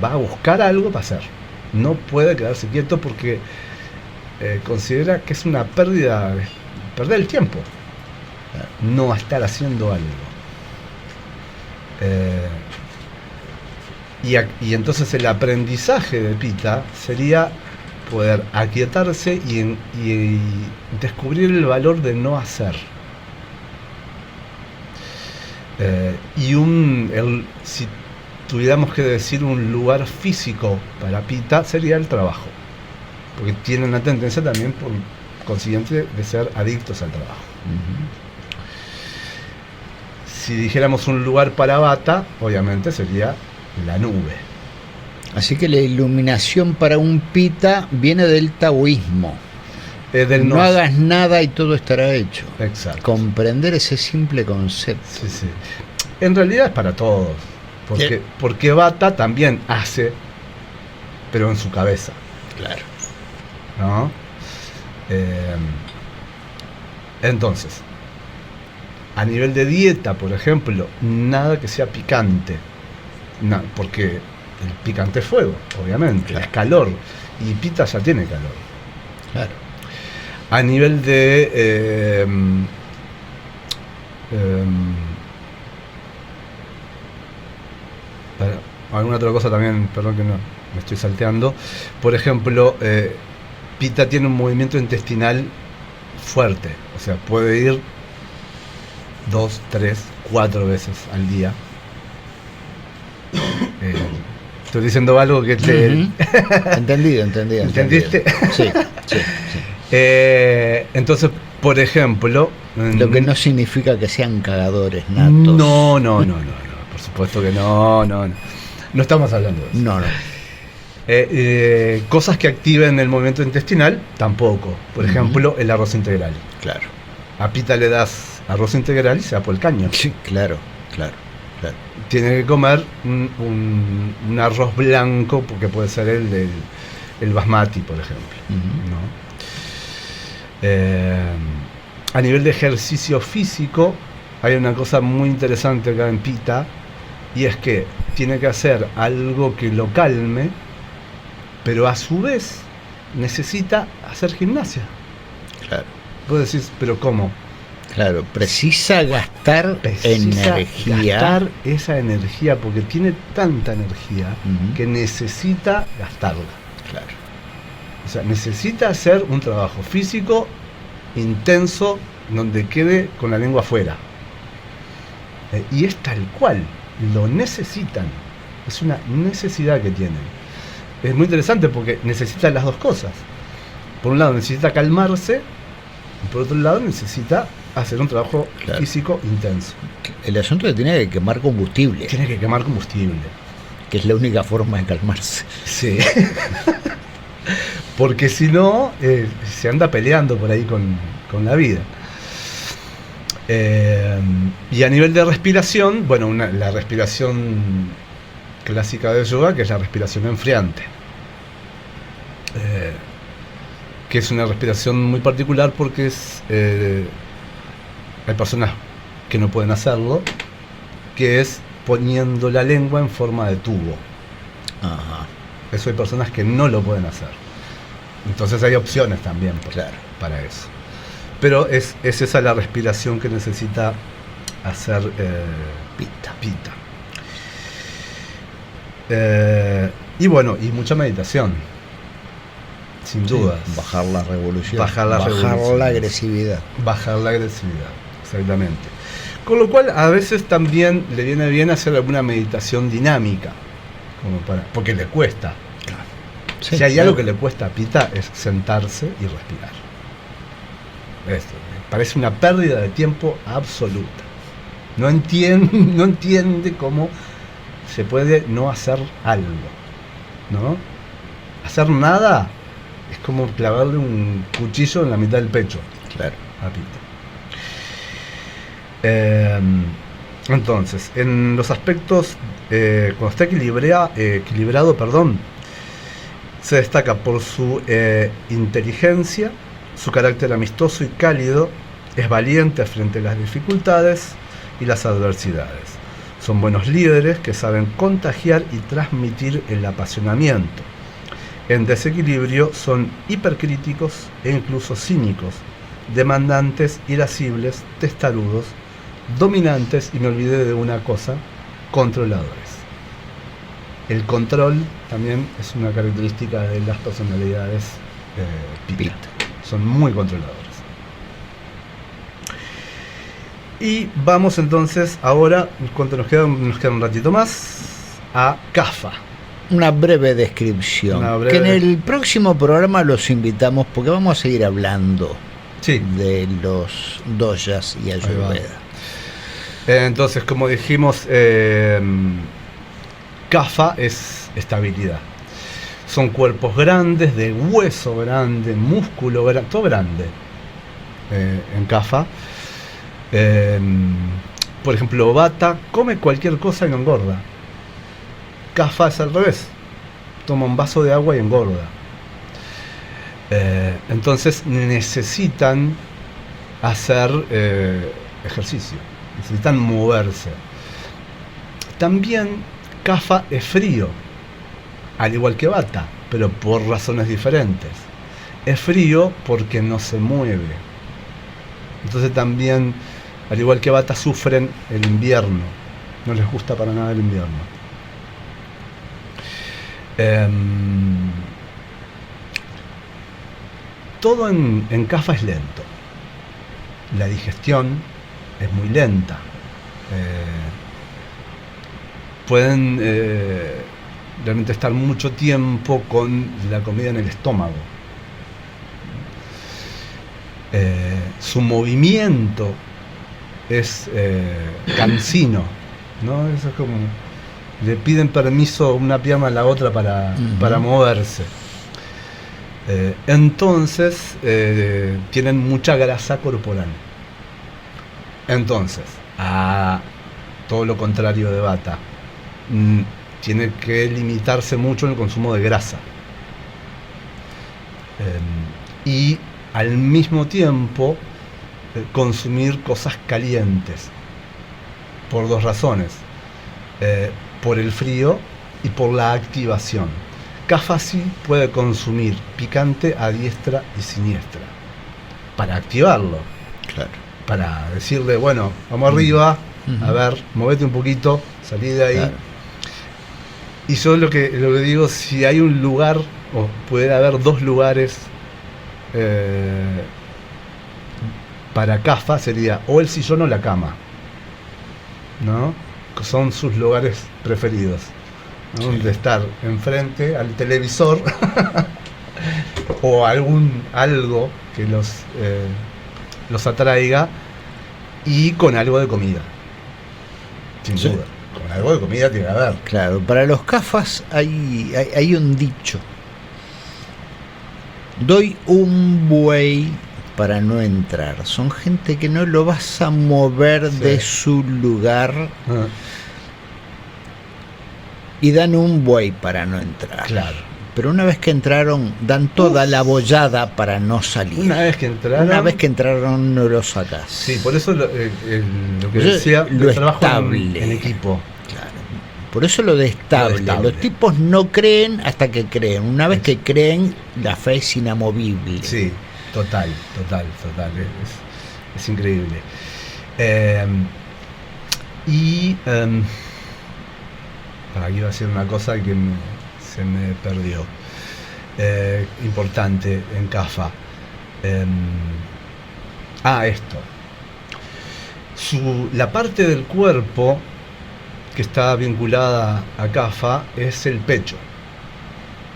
Va a buscar algo para hacer. No puede quedarse quieto porque considera que es una pérdida, perder el tiempo. No estar haciendo algo. Y entonces el aprendizaje de Pita sería poder aquietarse y descubrir el valor de no hacer. Si tuviéramos que decir un lugar físico para Pita, sería el trabajo. Porque tienen una tendencia también, por consiguiente, de ser adictos al trabajo. Si dijéramos un lugar para Bata, obviamente sería la nube. Así que la iluminación para un Pita viene del taoísmo. No hagas nada y todo estará hecho. Exacto. Comprender ese simple concepto. Sí, sí. En realidad es para todos. Porque Bata también hace, pero en su cabeza. Claro. ¿No? Entonces, a nivel de dieta, por ejemplo, nada que sea picante. No, porque el picante es fuego, obviamente, Claro. es calor. Y Pita ya tiene calor. Claro. A nivel de alguna otra cosa también, perdón que no me estoy salteando. Por ejemplo, Pita tiene un movimiento intestinal fuerte, o sea, puede ir 2, 3, 4 veces al día. Estoy diciendo algo que te... Ujú. Entendido. ¿Entendiste? Sí, sí. Entonces, por ejemplo... Lo que no significa que sean cagadores natos. No, por supuesto que no. No estamos hablando de eso. No. Cosas que activen el movimiento intestinal, tampoco. Por ejemplo, el arroz integral. Claro. A Pita le das arroz integral y se va por el caño. Sí, claro. Tiene que comer un arroz blanco, porque puede ser el basmati, por ejemplo. ¿No? A nivel de ejercicio físico, hay una cosa muy interesante acá en Pita, y es que tiene que hacer algo que lo calme, pero a su vez necesita hacer gimnasia. Claro. Vos decís, ¿pero cómo? Claro, precisa gastar energía. Gastar esa energía, porque tiene tanta energía que necesita gastarla. Claro. O sea, necesita hacer un trabajo físico intenso donde quede con la lengua afuera. Y es tal cual, lo necesitan. Es una necesidad que tienen. Es muy interesante porque necesita las dos cosas. Por un lado necesita calmarse, y por otro lado necesita hacer un trabajo físico intenso. El asunto es que tiene que quemar combustible. Tiene que quemar combustible. Que es la única forma de calmarse. Sí. Porque si no, se anda peleando por ahí con la vida. Y a nivel de respiración, bueno, la respiración clásica del yoga, que es la respiración enfriante. Que es una respiración muy particular porque hay personas que no pueden hacerlo, que es poniendo la lengua en forma de tubo. Ajá. Eso hay personas que no lo pueden hacer. Entonces hay opciones también para eso. Pero es esa la respiración que necesita hacer Pita. Y bueno, y mucha meditación. Sin duda. Bajar la revolución. Bajar la la revolución. agresividad. Bajar la agresividad, exactamente. Con lo cual a veces también le viene bien hacer alguna meditación dinámica, porque le cuesta. Sí, Si hay claro. algo que le cuesta a Pita es sentarse y respirar. Esto, parece una pérdida de tiempo absoluta. No entiende cómo se puede no hacer algo, ¿no? Hacer nada es como clavarle un cuchillo en la mitad del pecho. Claro. A Pita. Entonces, en los aspectos, cuando está equilibrado, se destaca por su inteligencia, su carácter amistoso y cálido, es valiente frente a las dificultades y las adversidades. Son buenos líderes que saben contagiar y transmitir el apasionamiento. En desequilibrio son hipercríticos e incluso cínicos, demandantes, irascibles, testarudos, dominantes y me olvidé de una cosa, controladores. El control también es una característica de las personalidades Pita. Son muy controladores. Y vamos entonces ahora, cuando nos queda un ratito más, a Kapha. Una breve descripción. Que en el próximo programa los invitamos porque vamos a seguir hablando de los doyas y Ayurveda. Entonces, como dijimos, Kapha es estabilidad. Son cuerpos grandes, de hueso grande, músculo grande, todo grande en Kapha. Por ejemplo, Vata come cualquier cosa y no engorda. Kapha es al revés, toma un vaso de agua y engorda. Entonces necesitan hacer ejercicio, necesitan moverse. También Kapha es frío, al igual que Vata, pero por razones diferentes. Es frío porque no se mueve. Entonces también, al igual que Vata, sufren el invierno. No les gusta para nada el invierno. Todo en Kapha es lento. La digestión es muy lenta. Pueden realmente estar mucho tiempo con la comida en el estómago. Su movimiento es cansino, ¿no? Eso es como le piden permiso una pierna a la otra para moverse. Entonces tienen mucha grasa corporal. Entonces, a todo lo contrario de Vata, tiene que limitarse mucho en el consumo de grasa. Y al mismo tiempo consumir cosas calientes. Por dos razones. Por el frío y por la activación. Kapha sí puede consumir picante a diestra y siniestra para activarlo. Claro. Para decirle, bueno, vamos arriba, a ver, movete un poquito, salí de ahí. Claro. Y yo lo que digo, si hay un lugar, o puede haber dos lugares para Kapha, sería o el sillón o la cama, ¿no? Son sus lugares preferidos, ¿no? Sí. De estar enfrente al televisor o algo que los atraiga y con algo de comida, sin duda. Con algo de comida tiene que haber. Claro, para los Kaphas hay un dicho: doy un buey para no entrar. Son gente que no lo vas a mover de su lugar y dan un buey para no entrar. Claro. Pero una vez que entraron, dan toda la bollada para no salir. Una vez que entraron no lo sacás. Sí, por eso lo que decía, lo trabajo estable en equipo. Claro. Por eso lo de estable. Los tipos no creen hasta que creen. Una vez que creen, la fe es inamovible. Sí, total. Es increíble. Aquí iba a decir una cosa que se me perdió. Importante en Kapha. Esto. La parte del cuerpo que está vinculada a CAFA es el pecho.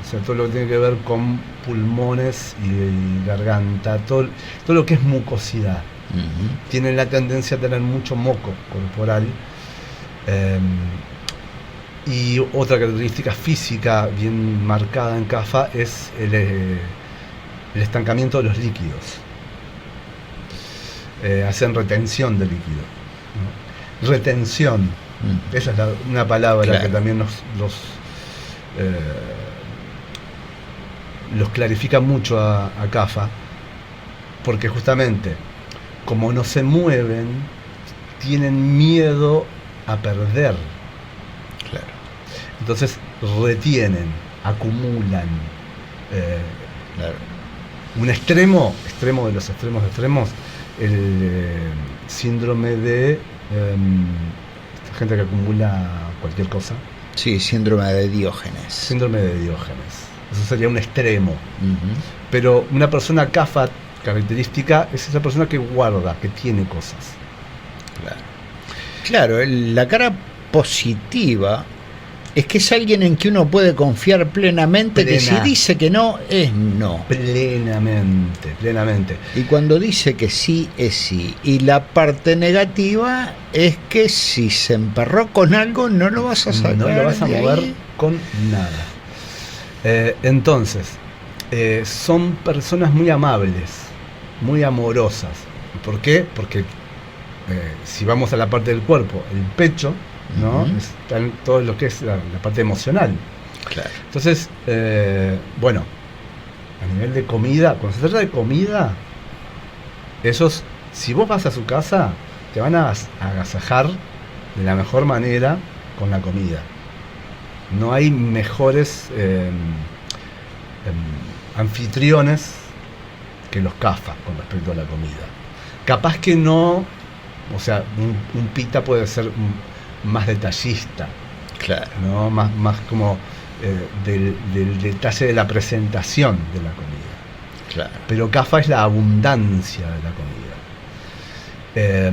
O sea, todo lo que tiene que ver con pulmones y garganta, todo lo que es mucosidad. Tienen la tendencia a tener mucho moco corporal. Y otra característica física bien marcada en CAFA es el estancamiento de los líquidos. Hacen retención de líquido, ¿no? Retención, esa es una palabra que también los clarifica mucho a CAFA, porque justamente como no se mueven, tienen miedo a perder. Claro. Entonces retienen, acumulan. Claro. Un extremo de los extremos, el síndrome de gente que acumula cualquier cosa. Sí, síndrome de Diógenes. Síndrome de Diógenes. Eso sería un extremo. Pero una persona CAFA característica es esa persona que guarda, que tiene cosas. Claro, la cara positiva es que es alguien en que uno puede confiar plenamente, que si dice que no, es no. Plenamente. Y cuando dice que sí, es sí. Y la parte negativa es que si se emperró con algo, no lo vas a sacar. No lo vas a mover con nada. Entonces, son personas muy amables, muy amorosas. ¿Por qué? Porque si vamos a la parte del cuerpo, el pecho, ¿no? Está en todo lo que es la parte emocional. Claro. Entonces, bueno, a nivel de comida, cuando se trata de comida, ellos, si vos vas a su casa, te van a agasajar de la mejor manera con la comida. No hay mejores anfitriones que los CAFA con respecto a la comida. Capaz que no, o sea, un pita puede ser más detallista, claro, ¿no? Más como del detalle de la presentación de la comida. Claro. Pero CAFA es la abundancia de la comida.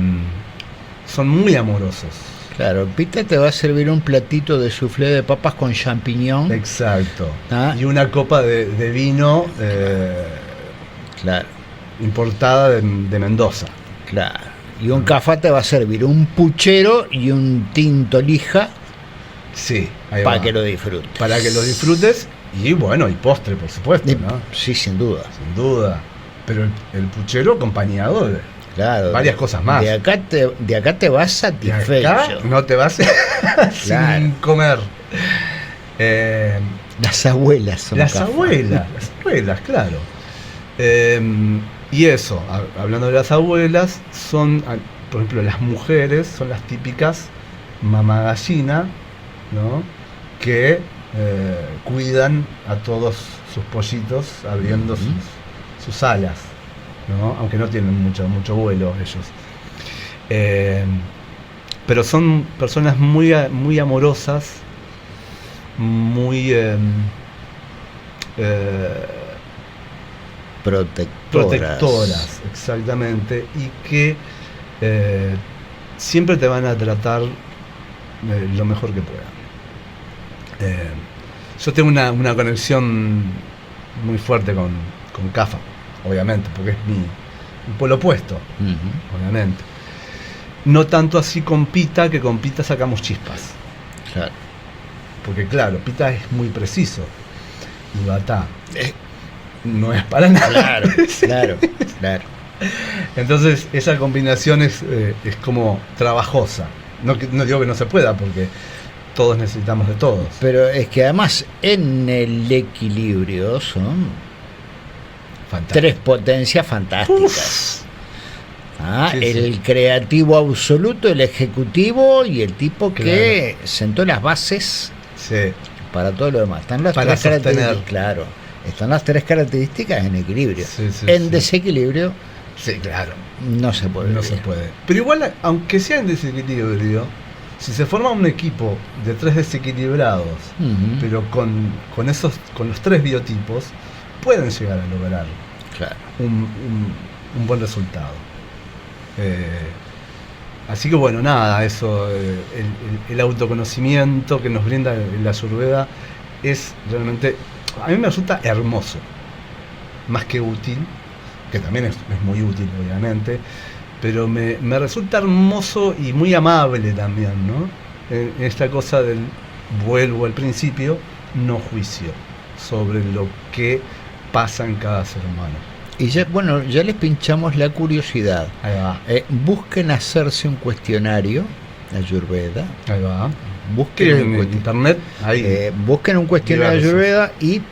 Son muy amorosos. Claro, Pita te va a servir un platito de soufflé de papas con champiñón. Exacto. ¿Ah? Y una copa de vino claro, importada de Mendoza. claro. Y un CAFA te va a servir un puchero y un tinto lija. Sí, ahí para va. que lo disfrutes. Para que lo disfrutes. Y bueno, y postre, por supuesto, ¿no? Sí, sin duda. Sin duda. Pero el puchero acompañado de varias cosas más. De acá te vas satisfecho. De acá no te vas sin comer. Las abuelas son Las CAFA. abuelas, claro. Y eso, hablando de las abuelas, son, por ejemplo, las mujeres son las típicas mamá gallina, ¿no? Que cuidan a todos sus pollitos abriendo sus alas, ¿no? Aunque no tienen mucho vuelo ellos. Pero son personas muy amorosas, muy protectoras, exactamente, y que siempre te van a tratar lo mejor que puedan. Yo tengo una conexión muy fuerte con CAFA, obviamente, porque es mi polo opuesto, obviamente. No tanto así con Pita, que con Pita sacamos chispas. Claro. Porque claro, Pita es muy preciso. Y Batá no es para nada. Claro. Entonces esa combinación es como trabajosa. No digo que no se pueda, porque todos necesitamos de todos. Pero es que además en el equilibrio son tres potencias fantásticas. Sí, el creativo absoluto, el ejecutivo y el tipo que sentó las bases para todo lo demás. Están las tres características, claro. Están las tres características en equilibrio. En desequilibrio, claro, no se puede. No se puede. Pero igual, aunque sea en desequilibrio, si se forma un equipo de tres desequilibrados, pero con los tres biotipos, pueden llegar a lograr un buen resultado. Así que bueno, nada, eso, el autoconocimiento que nos brinda la Ayurveda es realmente, a mí me resulta hermoso, más que útil, que también es muy útil obviamente, pero me resulta hermoso y muy amable también, ¿no? En esta cosa del, vuelvo al principio, no juicio sobre lo que pasa en cada ser humano. Y ya, bueno, ya les pinchamos la curiosidad. Ahí va, Busquen hacerse un cuestionario, Ayurveda. ahí va. Busquen En internet, ahí. Busquen un cuestionario de Diversos. Ayurveda y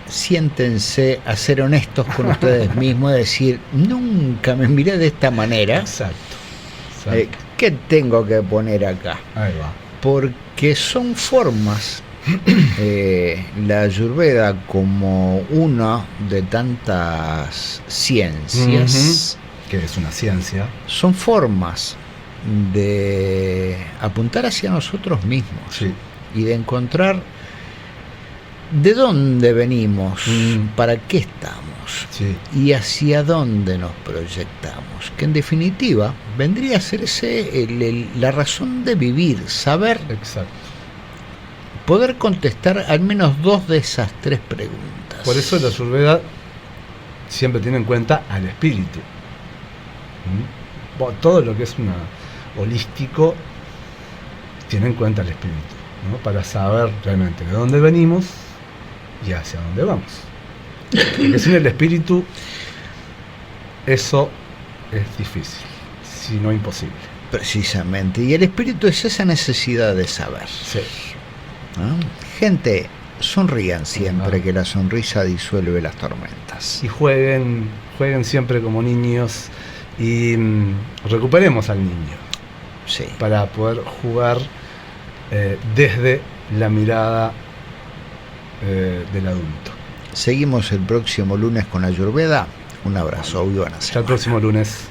siéntense a ser honestos con ustedes mismos, y decir, nunca me miré de esta manera. Exacto. ¿Qué tengo que poner acá? Ahí va. Porque son formas, la Ayurveda como una de tantas ciencias, Que es una ciencia. son formas de apuntar hacia nosotros mismos Sí. y de encontrar de dónde venimos, para qué estamos Sí. y hacia dónde nos proyectamos, que en definitiva vendría a ser la razón de vivir, saber, Exacto. poder contestar al menos 2 de esas 3 preguntas. Por eso la Ayurveda siempre tiene en cuenta al espíritu. Bueno, todo lo que es holístico tiene en cuenta al espíritu, ¿no? Para saber realmente de dónde venimos y hacia dónde vamos. Porque sin el espíritu eso es difícil, si no imposible. Precisamente, y el espíritu es esa necesidad de saber, Sí. ¿no? Gente, sonrían siempre, Ah. que la sonrisa disuelve las tormentas. Y jueguen siempre como niños y recuperemos al niño Sí. para poder jugar desde la mirada del adulto. Seguimos el próximo lunes con Ayurveda. Un abrazo, vivan a Hasta el próximo lunes.